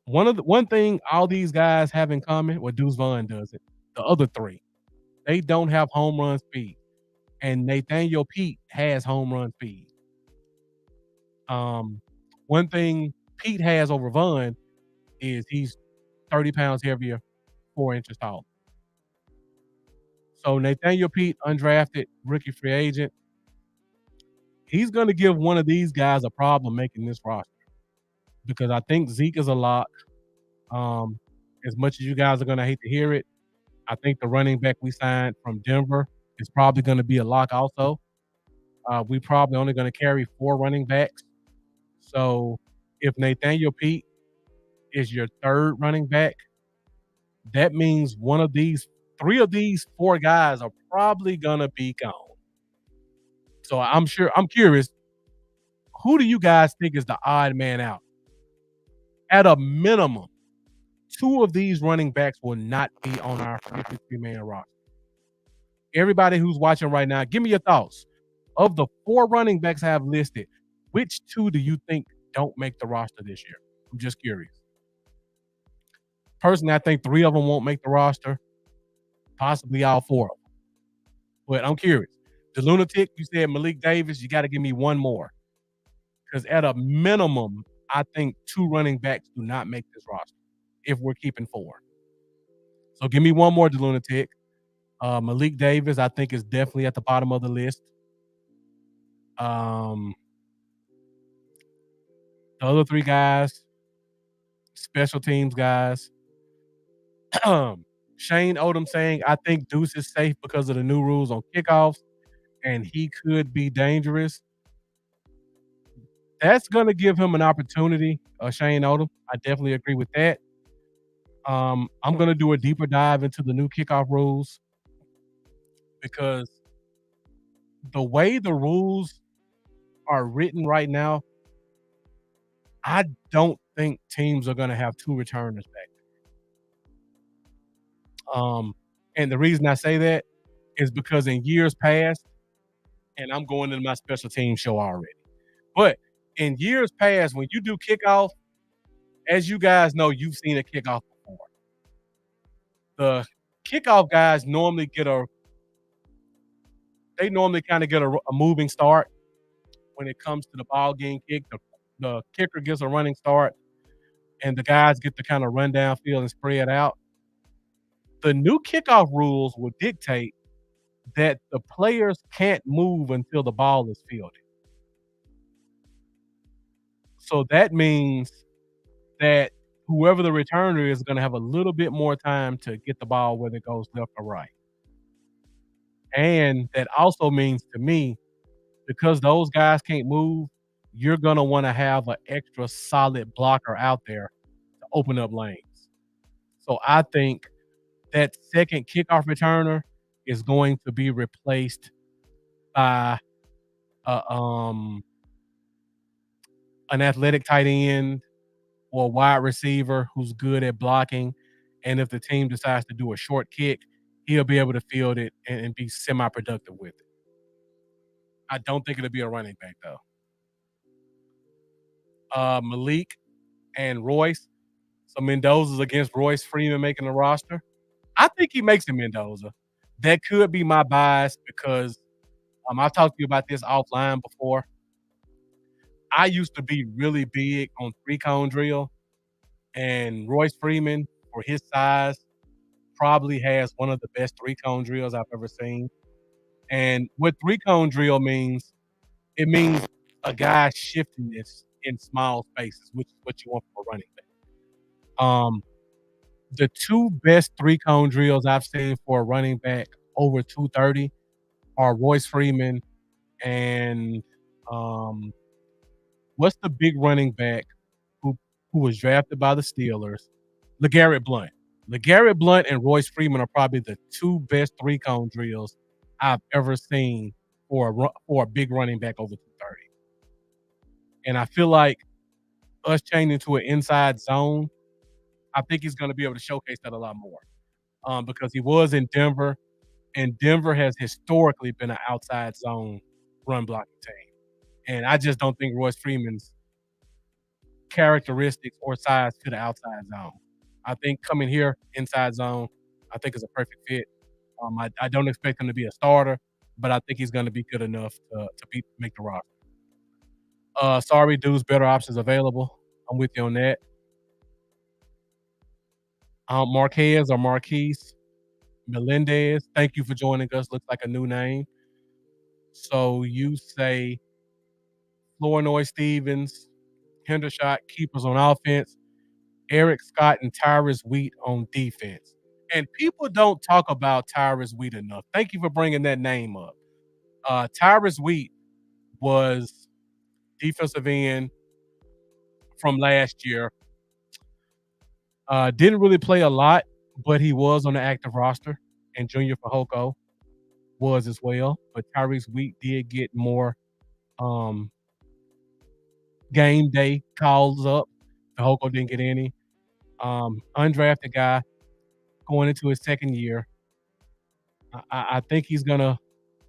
One thing all these guys have in common, well, Deuce Vaughn does it. The other three, they don't have home run speed, and Nathaniel Pete has home run speed. Um, One thing Pete has over Vaughn is he's 30 pounds heavier, 4 inches tall. So Nathaniel Pete, undrafted rookie free agent, he's going to give one of these guys a problem making this roster because I think Zeke is a lock. Um, as much as you guys are going to hate to hear it, I think the running back we signed from Denver is probably going to be a lock also. We probably only going to carry 4 running backs. So if Nathaniel Pete is your third running back, that means one of these, 3 of these 4 guys are probably going to be gone. So I'm curious, who do you guys think is the odd man out? At a minimum, 2 of these running backs will not be on our 53-man roster. Everybody who's watching right now, give me your thoughts. Of the 4 running backs I have listed, which 2 do you think don't make the roster this year? I'm just curious. Personally, I think 3 of them won't make the roster, possibly all 4 of them. But I'm curious. The lunatic, you said Malik Davis, you got to give me one more. Because at a minimum, I think 2 running backs do not make this roster if we're keeping 4. So give me one more, the lunatic. Malik Davis, I think, is definitely at the bottom of the list. The other 3 guys, special teams guys. Shane Odom saying, I think Deuce is safe because of the new rules on kickoffs, and he could be dangerous. That's going to give him an opportunity, Shane Odom. I definitely agree with that. I'm going to do a deeper dive into the new kickoff rules because the way the rules are written right now, I don't think teams are going to have 2 returners back. And the reason I say that is because in years past, and I'm going into my special team show already, but in years past, when you do kickoff, as you guys know, you've seen a kickoff before. The kickoff guys normally kind of get a moving start when it comes to the ball game kick. The kicker gets a running start, and the guys get to kind of run downfield and spread out. The new kickoff rules will dictate that the players can't move until the ball is fielded. So that means that whoever the returner is going to have a little bit more time to get the ball whether it goes left or right. And that also means to me, because those guys can't move, you're going to want to have an extra solid blocker out there to open up lanes. So I think that second kickoff returner is going to be replaced by an athletic tight end or a wide receiver who's good at blocking. And if the team decides to do a short kick, he'll be able to field it and be semi-productive with it. I don't think it'll be a running back, though. Malik and Royce. So Mendoza's against Royce Freeman making the roster. I think he makes it Mendoza. That could be my bias because I've talked to you about this offline before. I used to be really big on 3-cone drill, and Royce Freeman, for his size, probably has one of the best 3-cone drills I've ever seen. And what 3-cone drill means, it means a guy shifting this in small spaces, which is what you want for a running back. The 2 best 3-cone drills I've seen for a running back over 230 are Royce Freeman and what's the big running back who was drafted by the Steelers? LeGarrette Blount. LeGarrette Blount and Royce Freeman are probably the 2 best 3-cone drills I've ever seen for a big running back over 230. And I feel like us changing to an inside zone, I think he's going to be able to showcase that a lot more because he was in Denver, and Denver has historically been an outside zone run blocking team. And I just don't think Royce Freeman's characteristics or size to the outside zone. I think coming here inside zone, I think is a perfect fit. I don't expect him to be a starter, but I think he's going to be good enough to make the roster. Sorry, dudes, better options available. I'm with you on that. Marquez or Marquise Melendez, thank you for joining us. Looks like a new name. So you say Flournoy Stevens, Hendershot, keepers on offense, Eric Scott and Tyrus Wheat on defense. And people don't talk about Tyrus Wheat enough. Thank you for bringing that name up. Tyrus Wheat was defensive end from last year. Didn't really play a lot, but he was on the active roster. And Junior Fehoko was as well. But Tyrese Wheat did get more game day calls up. Fehoko didn't get any. Undrafted guy going into his second year. I think he's going to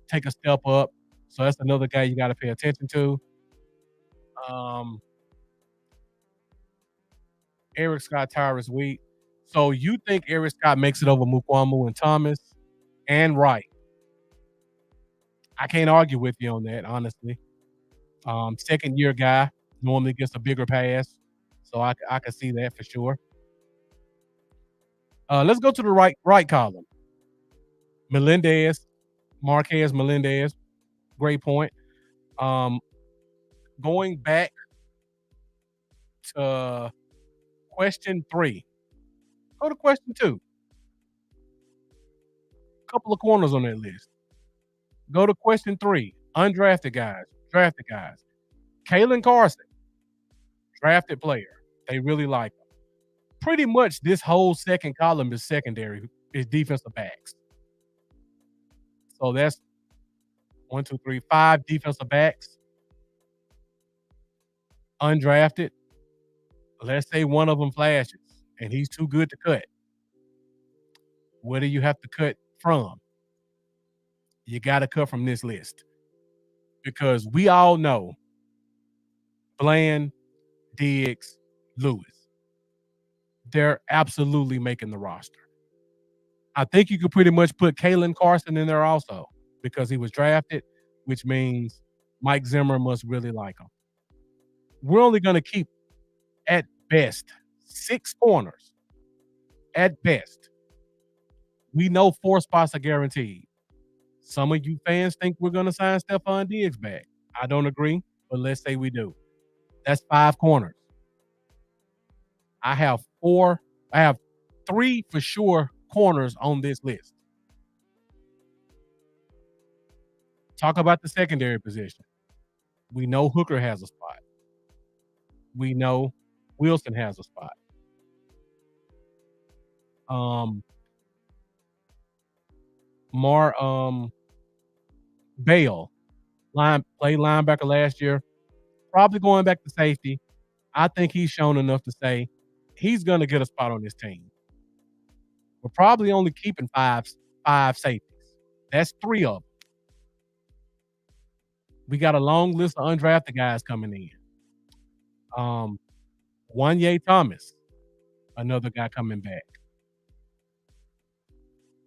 take a step up. So that's another guy you got to pay attention to. Eric Scott, Tyrus Wheat. So you think Eric Scott makes it over Mukwamu and Thomas and Wright? I can't argue with you on that, honestly. Second year guy normally gets a bigger pass, so I can see that for sure. Let's go to the right column. Melendez, Marquez Melendez, great point. Going back to question 3. Go to question 2. Couple of corners on that list. Go to question 3. Undrafted guys, drafted guys. Kalen Carson, drafted player. They really like him. Pretty much this whole second column is secondary, is defensive backs. So that's 1, 2, 3, 5 defensive backs. Undrafted. Let's say one of them flashes and he's too good to cut. Where do you have to cut from? You got to cut from this list because we all know Bland, Diggs, Lewis. They're absolutely making the roster. I think you could pretty much put Kalen Carson in there also because he was drafted, which means Mike Zimmer must really like him. We're only going to keep, at best, 6 corners. At best. We know 4 spots are guaranteed. Some of you fans think we're going to sign Stephon Diggs back. I don't agree, but let's say we do. That's 5 corners. I have 3 for sure corners on this list. Talk about the secondary position. We know Hooker has a spot. We know Wilson has a spot. Bale, played linebacker last year, probably going back to safety. I think he's shown enough to say he's going to get a spot on this team. We're probably only keeping 5 safeties. That's 3 of them. We got a long list of undrafted guys coming in. Wanye Thomas, another guy coming back.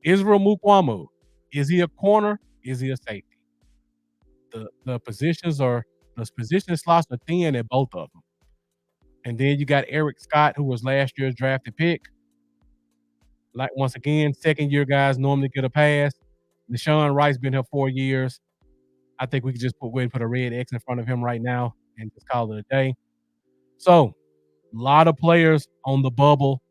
Israel Mukwamu, is he a corner? Is he a safety? The position slots are thin at both of them. And then you got Eric Scott, who was last year's drafted pick. Like, once again, second-year guys normally get a pass. Deshaun Wright's been here 4 years. I think we could just put a red X in front of him right now and just call it a day. So, a lot of players on the bubble.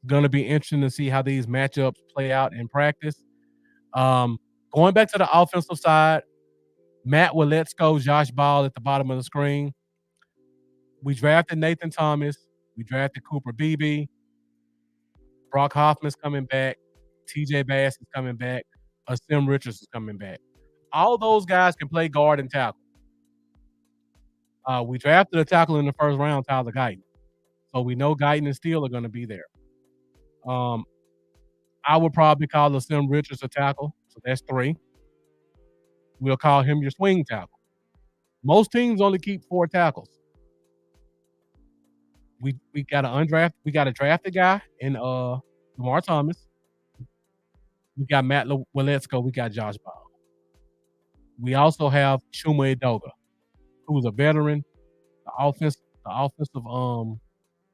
Going to be interesting to see how these matchups play out in practice. Going back to the offensive side, Matt Willetsko, Josh Ball at the bottom of the screen. We drafted Nathan Thomas. We drafted Cooper Beebe. Brock Hoffman's coming back. TJ Bass is coming back. Asim Richards is coming back. All those guys can play guard and tackle. We drafted a tackle in the first round, Tyler Guyton. So we know Guyton and Steele are going to be there. I would probably call Asim Richards a tackle. So that's 3. We'll call him your swing tackle. Most teams only keep 4 tackles. We got an undrafted, we got a drafted guy in Lamar Thomas. We got Matt Waletzko. We got Josh Ball. We also have Chuma Edoga, who's a veteran. The offensive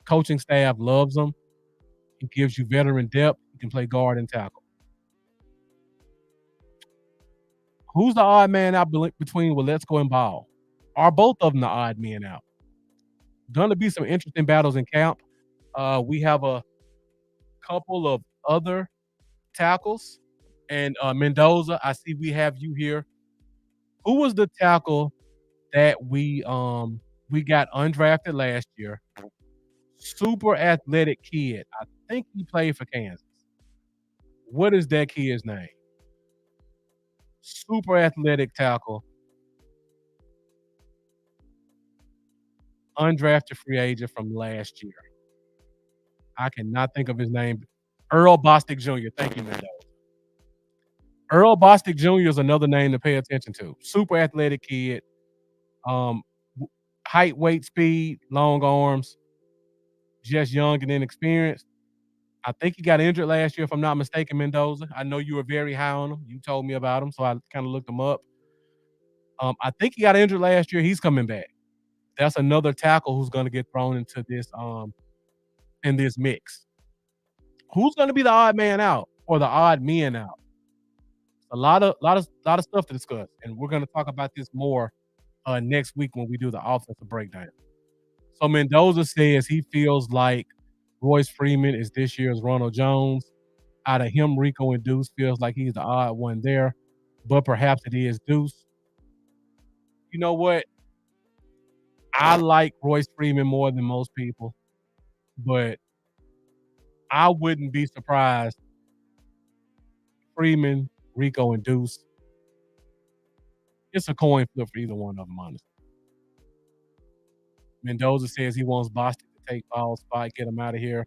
coaching staff loves him. He gives you veteran depth. He can play guard and tackle. Who's the odd man out between Waletzko and Ball? Are both of them the odd men out? Going to be some interesting battles in camp. We have a couple of other tackles. And Mendoza, I see we have you here. Who was the tackle that we got undrafted last year? Super athletic kid. I think he played for Kansas. What is that kid's name? Super athletic tackle, undrafted free agent from last year. I cannot think of his name. Earl Bostic Jr. Thank you, Mendoza. Earl Bostic Jr. is another name to pay attention to. Super athletic kid. Um, height, weight, speed, long arms, just young and inexperienced. I think he got injured last year, if I'm not mistaken, Mendoza. I know you were very high on him. You told me about him, so I kind of looked him up. I think he got injured last year. He's coming back. That's another tackle who's going to get thrown into this in this mix. Who's going to be the odd man out or the odd men out? A lot of stuff to discuss, and we're going to talk about this more next week when we do the offensive breakdown. So Mendoza says he feels like Royce Freeman is this year's Ronald Jones. Out of him, Rico and Deuce feels like he's the odd one there, but perhaps it is Deuce. You know what? I like Royce Freeman more than most people, but I wouldn't be surprised. Freeman, Rico, and Deuce. It's a coin flip for either one of them, honestly. Mendoza says he wants Boston to take Ball's spot, get him out of here.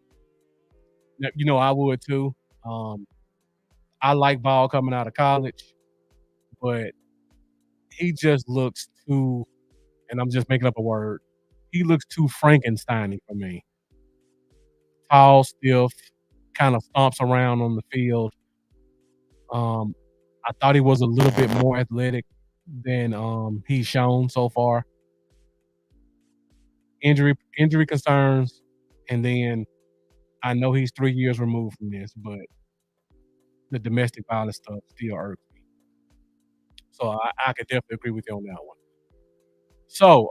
You know, I would too. I like Ball coming out of college, but he just looks too, and I'm just making up a word, he looks too Frankenstein-y for me. Tall, stiff, kind of stomps around on the field. I thought he was a little bit more athletic than he's shown so far. Injury concerns, and then I know he's 3 years removed from this, but the domestic violence stuff still irks me. So I could definitely agree with you on that one. So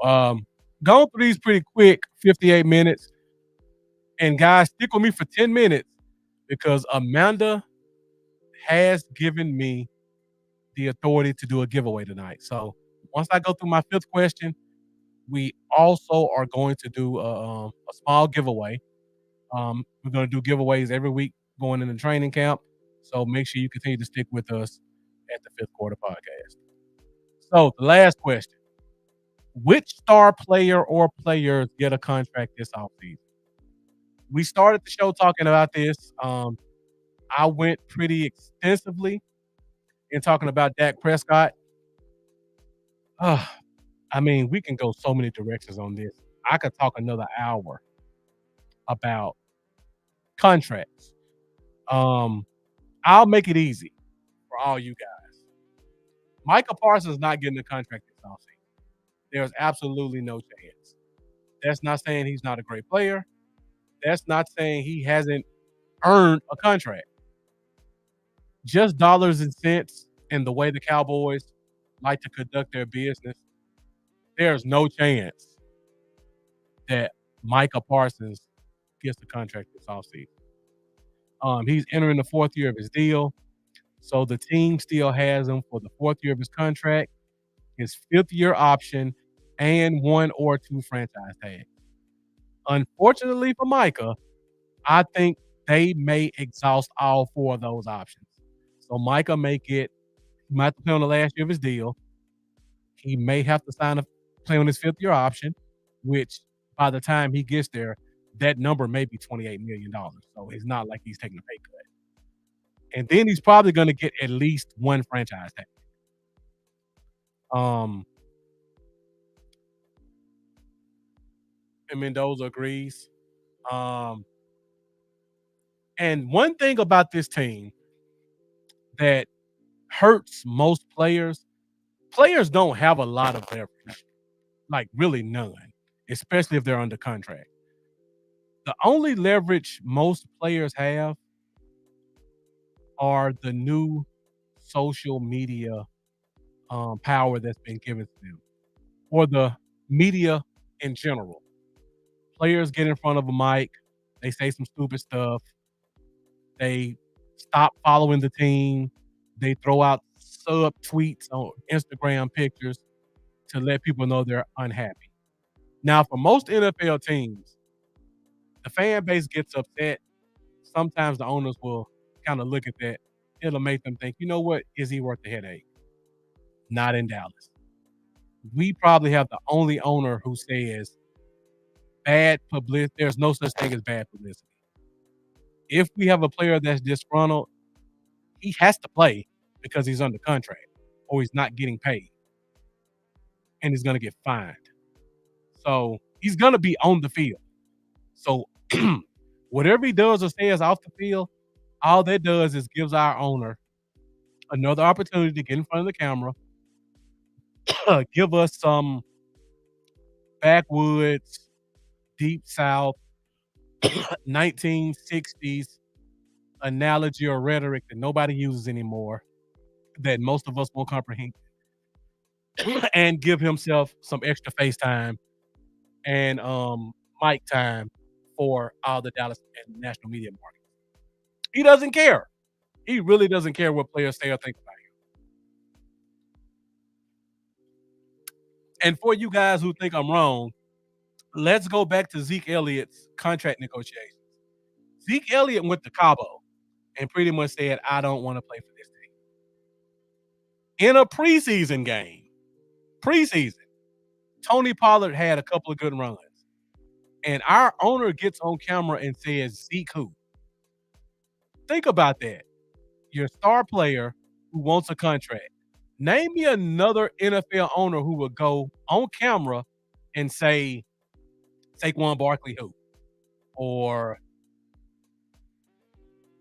going through these pretty quick, 58 minutes. And guys, stick with me for 10 minutes because Amanda has given me the authority to do a giveaway tonight. So once I go through my fifth question, we also are going to do a small giveaway. We're going to do giveaways every week going into training camp. So make sure you continue to stick with us at the Fifth Quarter Podcast. So the last question. Which star player or players get a contract this offseason? We started the show talking about this. I went pretty extensively in talking about Dak Prescott. I mean, we can go so many directions on this. I could talk another hour about contracts. I'll make it easy for all you guys. Micah Parsons is not getting a contract this offseason. There's absolutely no chance. That's not saying he's not a great player. That's not saying he hasn't earned a contract. Just dollars and cents and the way the Cowboys like to conduct their business, there's no chance that Micah Parsons gets the contract this offseason. He's entering the fourth year of his deal, so the team still has him for the fourth year of his contract, his fifth year option, and 1 or 2 franchise tags. Unfortunately for Micah, I think they may exhaust all 4 of those options. So Micah might have to play on the last year of his deal. He may have to play on his fifth year option, which by the time he gets there, that number may be $28 million. So it's not like he's taking a pay cut. And then he's probably going to get at least 1 franchise tag. And Mendoza agrees. Um, and one thing about this team that hurts most players don't have a lot of leverage, like really none, especially if they're under contract. The only leverage most players have are the new social media power that's been given to them, or the media in general. Players get in front of a mic, they say some stupid stuff, they stop following the team, they throw out sub tweets on Instagram pictures to let people know they're unhappy. Now, for most NFL teams, the fan base gets upset. Sometimes the owners will kind of look at that. It'll make them think, you know what? Is he worth the headache? Not in Dallas. We probably have the only owner who says bad publicity. There's no such thing as bad publicity. If we have a player that's disgruntled, he has to play because he's under contract or he's not getting paid and he's going to get fined. So he's going to be on the field. So whatever he does or says off the field, all that does is gives our owner another opportunity to get in front of the camera, give us some backwoods, deep south, 1960s analogy or rhetoric that nobody uses anymore, that most of us won't comprehend, and give himself some extra face time and mic time for all the Dallas and national media market. He doesn't care. He really doesn't care what players say or think about him. And for you guys who think I'm wrong, let's go back to Zeke Elliott's contract negotiations. Zeke Elliott went to Cabo and pretty much said, I don't want to play for this team. In a preseason game, Tony Pollard had a couple of good runs. And our owner gets on camera and says, Zeke who? Think about that. Your star player who wants a contract. Name me another NFL owner who would go on camera and say, Saquon Barkley who? Or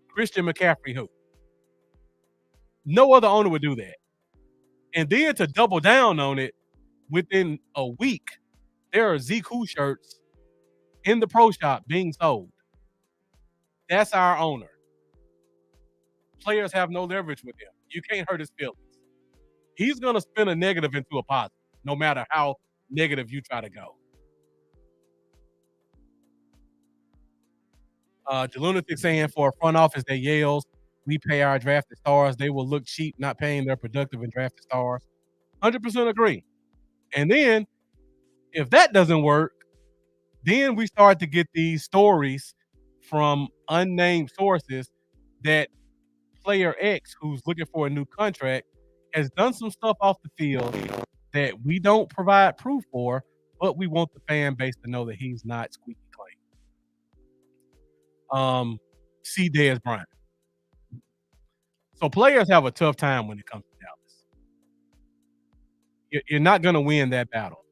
Christian McCaffrey who? No other owner would do that. And then to double down on it, within a week, there are Zeke who shirts in the pro shop being sold. That's our owner. Players have no leverage with him. You can't hurt his feelings. He's going to spin a negative into a positive, no matter how negative you try to go. The lunatic saying for a front office that yells, we pay our drafted stars, they will look cheap not paying their productive and drafted stars. 100% agree. And then, if that doesn't work, then we start to get these stories from unnamed sources that player X, who's looking for a new contract, has done some stuff off the field that we don't provide proof for, but we want the fan base to know that he's not squeaky clean. See Dez Bryant. So players have a tough time when it comes to Dallas. You're not going to win that battle.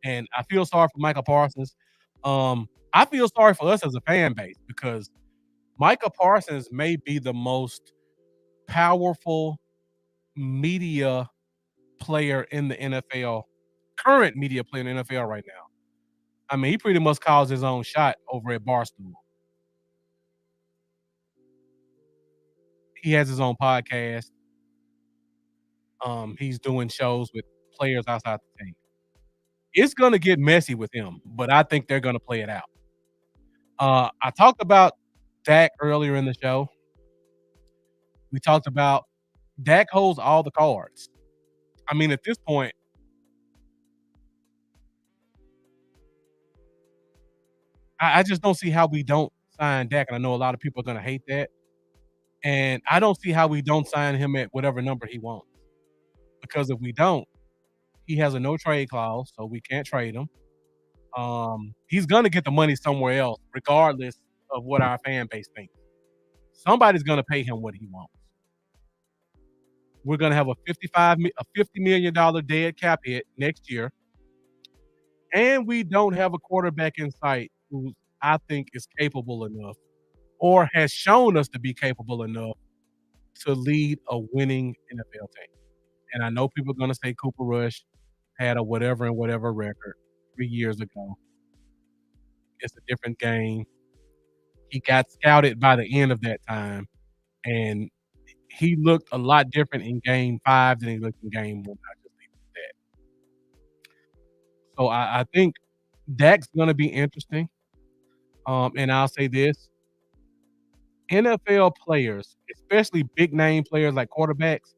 And I feel sorry for Micah Parsons. I feel sorry for us as a fan base because Micah Parsons may be the most powerful media player in the NFL, current media player in the NFL right now. I mean, he pretty much calls his own shot over at Barstool. He has his own podcast. He's doing shows with players outside the team. It's going to get messy with him, but I think they're going to play it out. I talked about Dak earlier in the show. We talked about Dak holds all the cards. I mean, at this point, I just don't see how we don't sign Dak. And I know a lot of people are going to hate that. And I don't see how we don't sign him at whatever number he wants. Because if we don't, he has a no trade clause, so we can't trade him. He's going to get the money somewhere else, regardless of what our fan base thinks. Somebody's going to pay him what he wants. We're going to have a $50 million dead cap hit next year. And we don't have a quarterback in sight who I think is capable enough or has shown us to be capable enough to lead a winning NFL team. And I know people are going to say Cooper Rush had a whatever and whatever record 3 years ago. It's a different game. He got scouted by the end of that time, and he looked a lot different in game 5 than he looked in game 1. I just leave it at that. So I think Dak's gonna be interesting. And I'll say this, NFL players, especially big name players like quarterbacks,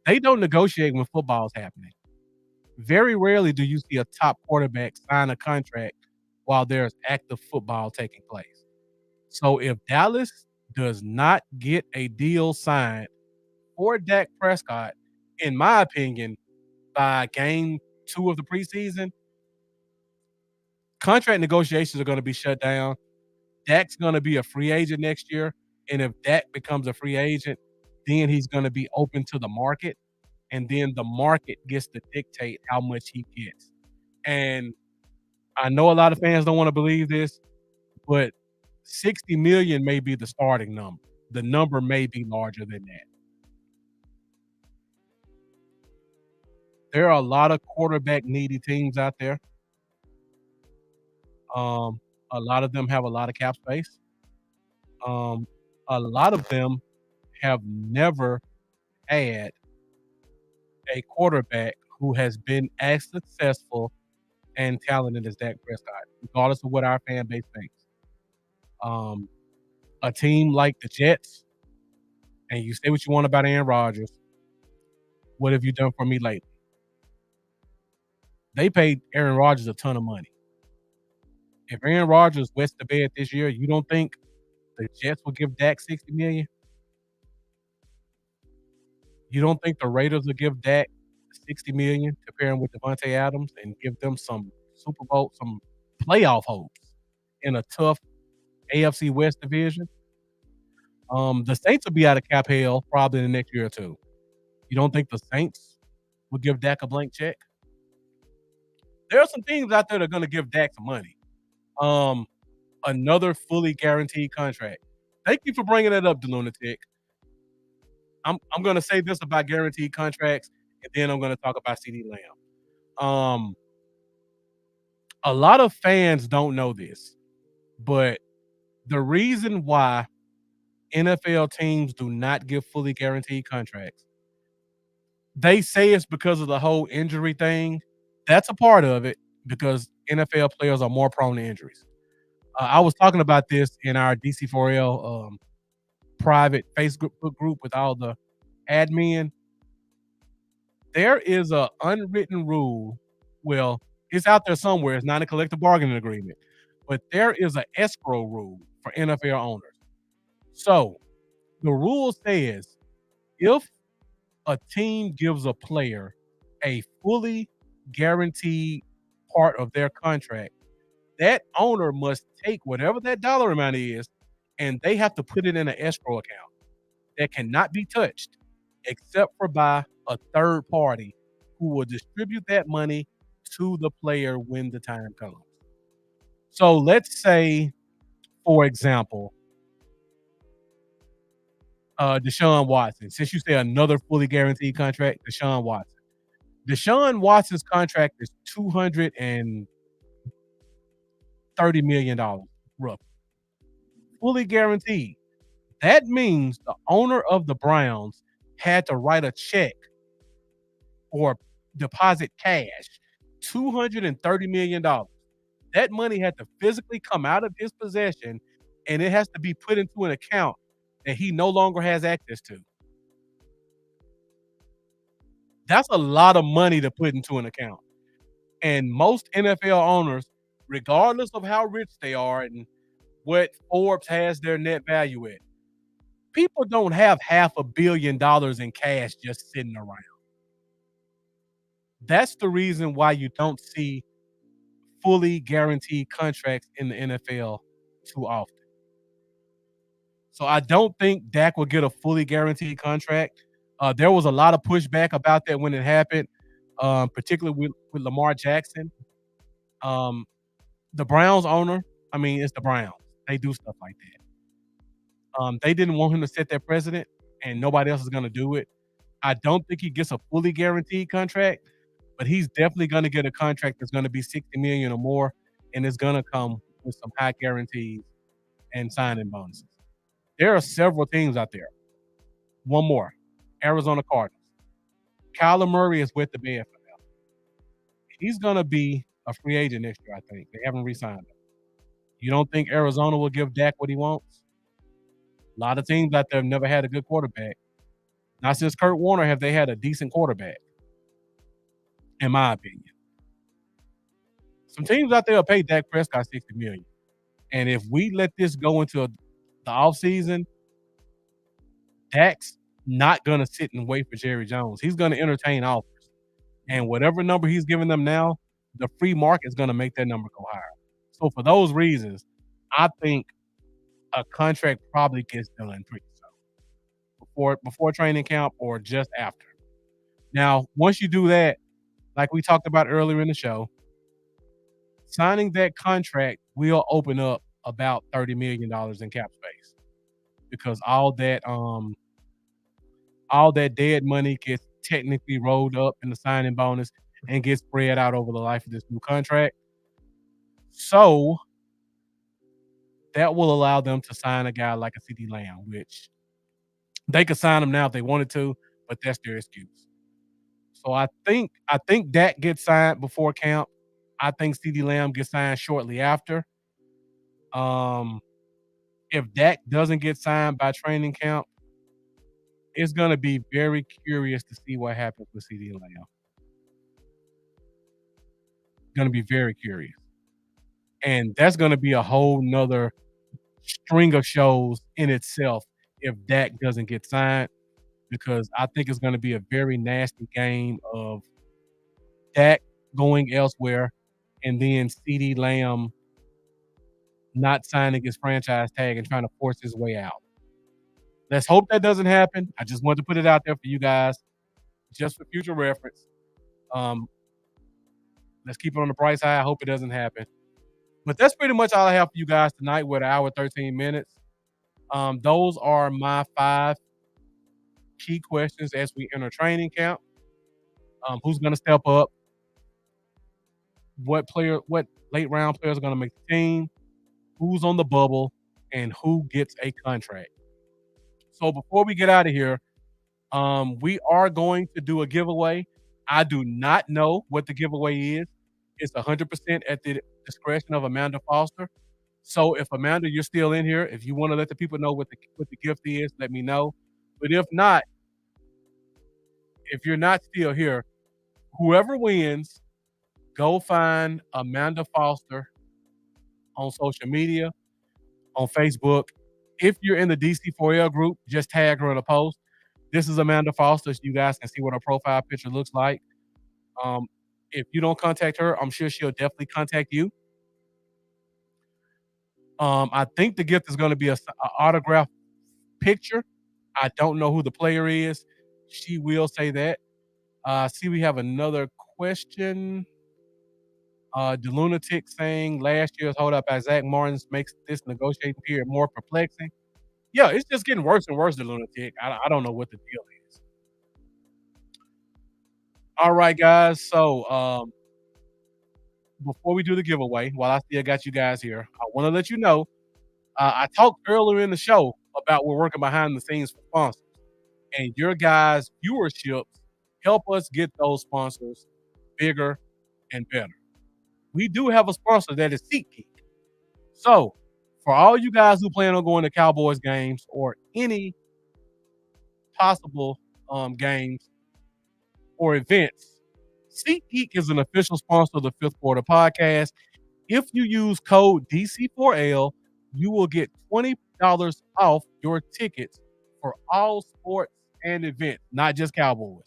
they don't negotiate when football's happening. Very rarely do you see a top quarterback sign a contract while there's active football taking place. So if Dallas does not get a deal signed for Dak Prescott, in my opinion, by game 2 of the preseason, contract negotiations are gonna be shut down. Dak's gonna be a free agent next year, and if Dak becomes a free agent, then he's gonna be open to the market, and then the market gets to dictate how much he gets. And I know a lot of fans don't wanna believe this, but 60 million may be the starting number. The number may be larger than that. There are a lot of quarterback needy teams out there. Um, a lot of them have a lot of cap space. Um, a lot of them have never had a quarterback who has been as successful and talented as Dak Prescott, regardless of what our fan base thinks. Um, a team like the Jets, and you say what you want about Aaron Rodgers, what have you done for me lately? They paid Aaron Rodgers a ton of money. If Aaron Rodgers wets the bed this year, you don't think the Jets will give Dak 60 million? You don't think the Raiders will give Dak 60 million to pair him with Devontae Adams and give them some Super Bowl, some playoff hopes in a tough AFC West division? The Saints will be out of cap hell probably in the next year or two. You don't think the Saints will give Dak a blank check? There are some teams out there that are going to give Dak some money. Um, Another fully guaranteed contract. Thank you for bringing that up, the lunatic. I'm going to say this about guaranteed contracts, and then I'm going to talk about CD Lamb. A lot of fans don't know this, but the reason why NFL teams do not give fully guaranteed contracts, they say it's because of the whole injury thing. That's a part of it because NFL players are more prone to injuries. I was talking about this in our DC4L private Facebook group with all the admin. There is a unwritten rule. Well, it's out there somewhere. It's not a collective bargaining agreement, but there is an escrow rule for NFL owners. So the rule says if a team gives a player a fully guaranteed part of their contract, that owner must take whatever that dollar amount is and they have to put it in an escrow account that cannot be touched except for by a third party who will distribute that money to the player when the time comes. So let's say, for example, Deshaun Watson. Since you say another fully guaranteed contract, Deshaun Watson. Deshaun Watson's contract is $230 million, roughly, fully guaranteed. That means the owner of the Browns had to write a check or deposit cash, $230 million. That money had to physically come out of his possession, and it has to be put into an account that he no longer has access to. That's a lot of money to put into an account. And most NFL owners, regardless of how rich they are and what Forbes has their net value at, people don't have $500 million in cash just sitting around. That's the reason why you don't see fully guaranteed contracts in the NFL too often. So I don't think Dak will get a fully guaranteed contract. There was a lot of pushback about that when it happened, particularly with Lamar Jackson. The Browns owner, I mean, it's the Browns. They do stuff like that. They didn't want him to set that precedent, and nobody else is going to do it. I don't think he gets a fully guaranteed contract, but he's definitely going to get a contract that's going to be 60 million or more, and it's going to come with some high guarantees and signing bonuses. There are several teams out there. One more, Arizona Cardinals. Kyler Murray is with the bed for them. He's going to be a free agent next year, I think. They haven't re-signed him. You don't think Arizona will give Dak what he wants? A lot of teams out there have never had a good quarterback. Not since Kurt Warner have they had a decent quarterback, in my opinion. Some teams out there will pay Dak Prescott $60 million. And if we let this go into the offseason, Dak's not going to sit and wait for Jerry Jones. He's going to entertain offers. And whatever number he's giving them now, the free market is going to make that number go higher. So for those reasons, I think a contract probably gets done pretty soon, before training camp or just after. Now, once you do that, like we talked about earlier in the show, signing that contract will open up about $30 million in cap space because all that dead money gets technically rolled up in the signing bonus and gets spread out over the life of this new contract. So that will allow them to sign a guy like a CD Lamb, which they could sign him now if they wanted to, but that's their excuse. So I think Dak gets signed before camp. I think CD Lamb gets signed shortly after. If Dak doesn't get signed by training camp, it's going to be very curious to see what happens with CD Lamb. Going to be very curious. And that's going to be a whole nother string of shows in itself if Dak doesn't get signed, because I think it's going to be a very nasty game of Dak going elsewhere and then CD Lamb not signing his franchise tag and trying to force his way out. Let's hope that doesn't happen. I just wanted to put it out there for you guys, just for future reference. Let's keep it on the bright side. I hope it doesn't happen. But that's pretty much all I have for you guys tonight. We're at an hour 13 minutes. Those are my 5 key questions as we enter training camp. Who's going to step up? What late round players are going to make the team? Who's on the bubble? And who gets a contract? So before we get out of here, we are going to do a giveaway. I do not know what the giveaway is. It's 100% at the discretion of Amanda Foster. So if Amanda, you're still in here, if you want to let the people know what the gift is, let me know. But if not, if you're not still here, whoever wins, go find Amanda Foster on social media, on Facebook. If you're in the DC4L group, just tag her in a post. This is Amanda Foster, so you guys can see what her profile picture looks like. If you don't contact her, I'm sure she'll definitely contact you. I think the gift is going to be an autograph picture. I don't know who the player is. She will say that. See, we have another question. The lunatic saying last year's holdout by Zach Martins makes this negotiating period more perplexing. Yeah, it's just getting worse and worse, the lunatic. I don't know what the deal is. All right, guys. So before we do the giveaway, while I still got you guys here, I want to let you know, I talked earlier in the show about we're working behind the scenes for sponsors. And your guys' viewerships help us get those sponsors bigger and better. We do have a sponsor that is SeatGeek. So for all you guys who plan on going to Cowboys games or any possible games or events, SeatGeek is an official sponsor of the Fifth Quarter Podcast. If you use code DC4L, you will get $20 off your tickets for all sports and events, not just Cowboys.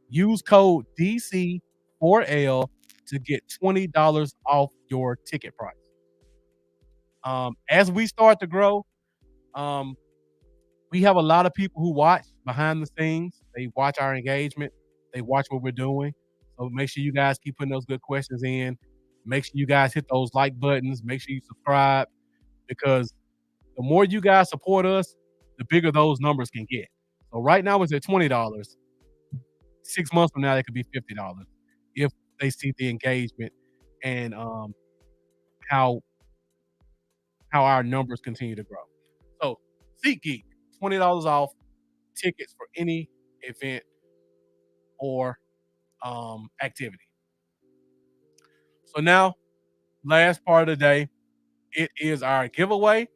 Use code DC4L to get $20 off your ticket price. As we start to grow, we have a lot of people who watch behind the scenes. They watch our engagement. They watch what we're doing. So make sure you guys keep putting those good questions in. Make sure you guys hit those like buttons. Make sure you subscribe because the more you guys support us, the bigger those numbers can get. So right now it's at $20. 6 months from now, they could be $50 if they see the engagement and how our numbers continue to grow. So SeatGeek, $20 off tickets for any event or activity. So now, last part of the day, it is our giveaway.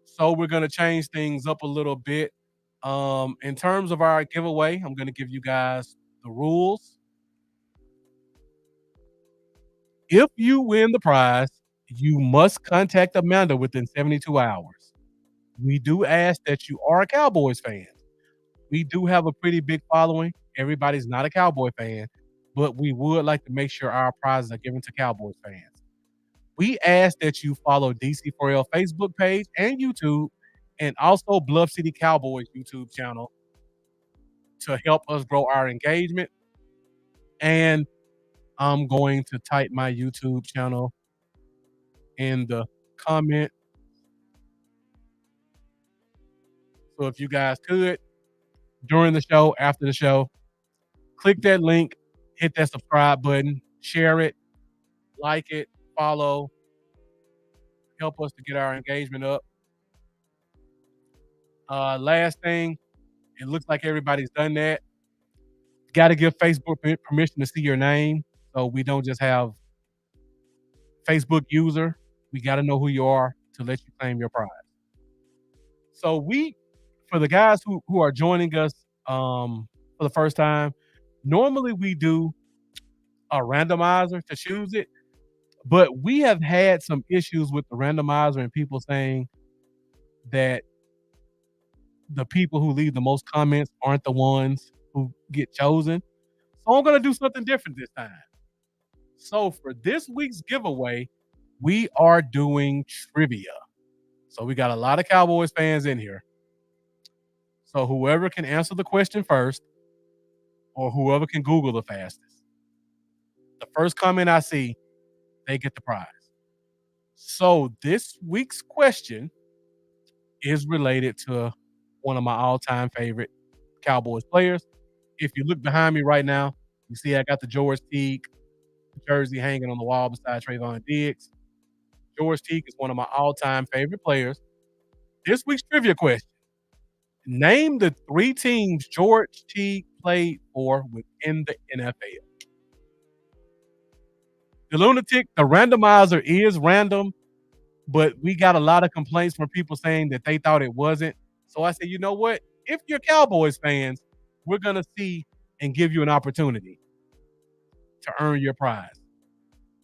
So we're gonna change things up a little bit. In terms of our giveaway, I'm gonna give you guys the rules. If you win the prize, you must contact Amanda within 72 hours. We do ask that you are a Cowboys fan. We do have a pretty big following. Everybody's not a Cowboy fan, but we would like to make sure our prizes are given to Cowboys fans. We ask that you follow DC4L Facebook page and YouTube, and also Bluff City Cowboys YouTube channel to help us grow our engagement. And I'm going to type my YouTube channel in the comment. So if you guys could, during the show, after the show, click that link, hit that subscribe button, share it, like it, follow, help us to get our engagement up. Last thing, it looks like everybody's done that. Got to give Facebook permission to see your name, so we don't just have Facebook user. We got to know who you are to let you claim your prize. So for the guys who are joining us for the first time, normally we do a randomizer to choose it, but we have had some issues with the randomizer and people saying that the people who leave the most comments aren't the ones who get chosen. So I'm going to do something different this time. So for this week's giveaway, we are doing trivia. So we got a lot of Cowboys fans in here. So whoever can answer the question first or whoever can Google the fastest, the first comment I see, they get the prize. So this week's question is related to one of my all-time favorite Cowboys players. If you look behind me right now, you see I got the George Teague jersey hanging on the wall beside Trayvon Diggs. George Teague is one of my all-time favorite players. This week's trivia question: name the 3 teams George Teague played for within the NFL. The lunatic, the randomizer is random, but we got a lot of complaints from people saying that they thought it wasn't. So I said, you know what? If you're Cowboys fans, we're going to see and give you an opportunity to earn your prize.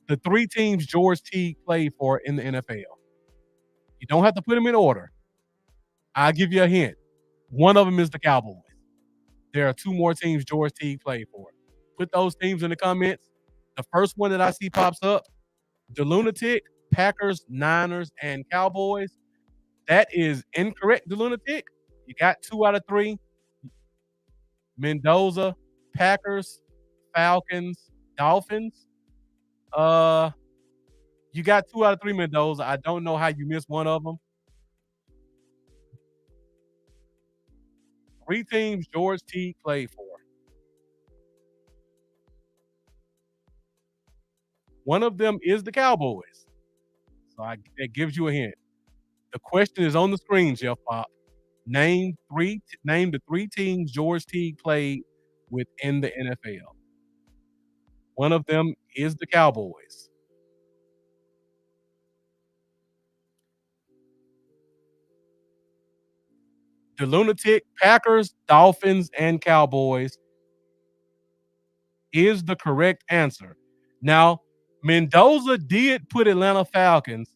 The 3 teams George Teague played for in the NFL. You don't have to put them in order. I'll give you a hint. One of them is the Cowboys. There are 2 more teams George Teague played for. Put those teams in the comments. The first one that I see pops up, the lunatic, Packers, Niners, and Cowboys. That is incorrect, the lunatic. You got 2 out of 3. Mendoza, Packers, Falcons, Dolphins. You got 2 out of 3, Mendoza. I don't know how you missed one of them. 3 teams George Teague played for. One of them is the Cowboys. So that gives you a hint. The question is on the screen, Jeff Pop. Name the 3 teams George Teague played within the NFL. One of them is the Cowboys. The lunatic, Packers, Dolphins, and Cowboys is the correct answer. Now, Mendoza did put Atlanta Falcons,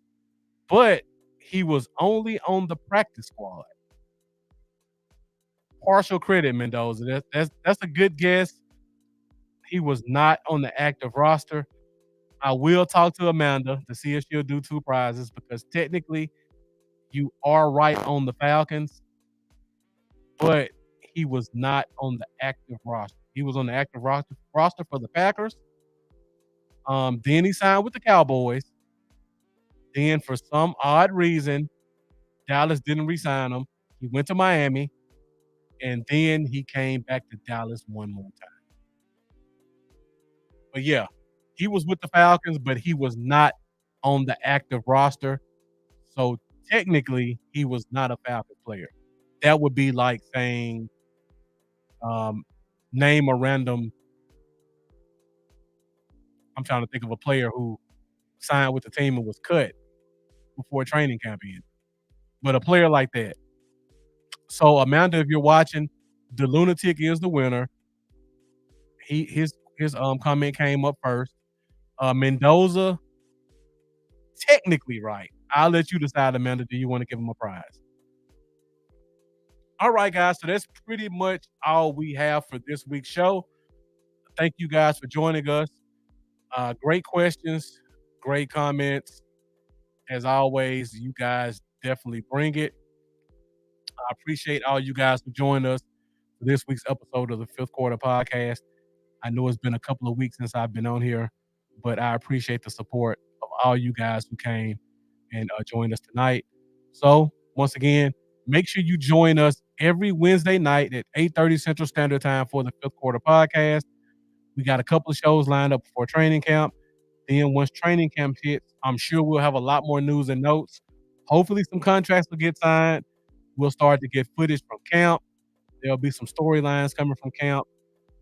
but he was only on the practice squad. Partial credit, Mendoza. That's a good guess. He was not on the active roster. I will talk to Amanda to see if she'll do 2 prizes because technically you are right on the Falcons, but he was not on the active roster. He was on the active roster for the Packers, Then he signed with the Cowboys. Then for some odd reason, Dallas didn't re-sign him. He went to Miami, and then he came back to Dallas one more time. But yeah, he was with the Falcons, but he was not on the active roster. So technically, he was not a Falcons player. That would be like saying, um, name a random. I'm trying to think of a player who signed with the team and was cut before training camp ended. But a player like that. So Amanda, if you're watching, the lunatic is the winner. His comment came up first. Mendoza, technically right. I'll let you decide, Amanda. Do you want to give him a prize? All right, guys. So that's pretty much all we have for this week's show. Thank you guys for joining us. Great questions, great comments. As always, you guys definitely bring it. I appreciate all you guys for joining us for this week's episode of the Fifth Quarter Podcast. I know it's been a couple of weeks since I've been on here, but I appreciate the support of all you guys who came and joined us tonight. So, once again, make sure you join us every Wednesday night at 8:30 Central Standard Time for the Fifth Quarter Podcast. We got a couple of shows lined up before training camp. Then once training camp hits, I'm sure we'll have a lot more news and notes. Hopefully some contracts will get signed. We'll start to get footage from camp. There'll be some storylines coming from camp.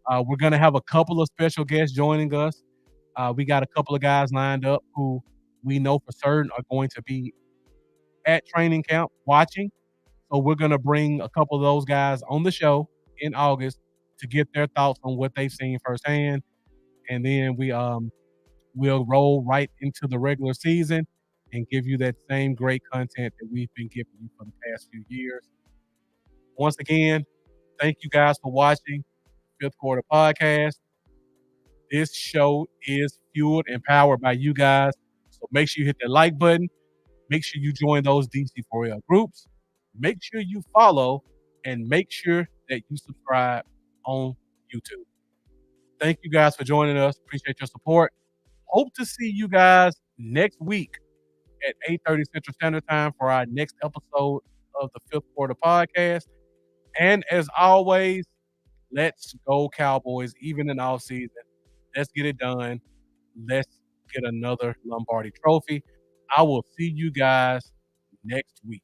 We're going to have a couple of special guests joining us. We got a couple of guys lined up who we know for certain are going to be at training camp watching. So we're going to bring a couple of those guys on the show in August to get their thoughts on what they've seen firsthand. And then we'll roll right into the regular season and give you that same great content that we've been giving you for the past few years. Once again, thank you guys for watching Fifth Quarter Podcast. This show is fueled and powered by you guys. So make sure you hit that like button. Make sure you join those DC4L groups. Make sure you follow and make sure that you subscribe on YouTube. Thank you guys for joining us. Appreciate your support. Hope to see you guys next week at 8:30 Central Standard Time for our next episode of the Fifth Quarter Podcast. And as always, let's go Cowboys, even in off season. Let's get it done. Let's get another Lombardi trophy. I will see you guys next week.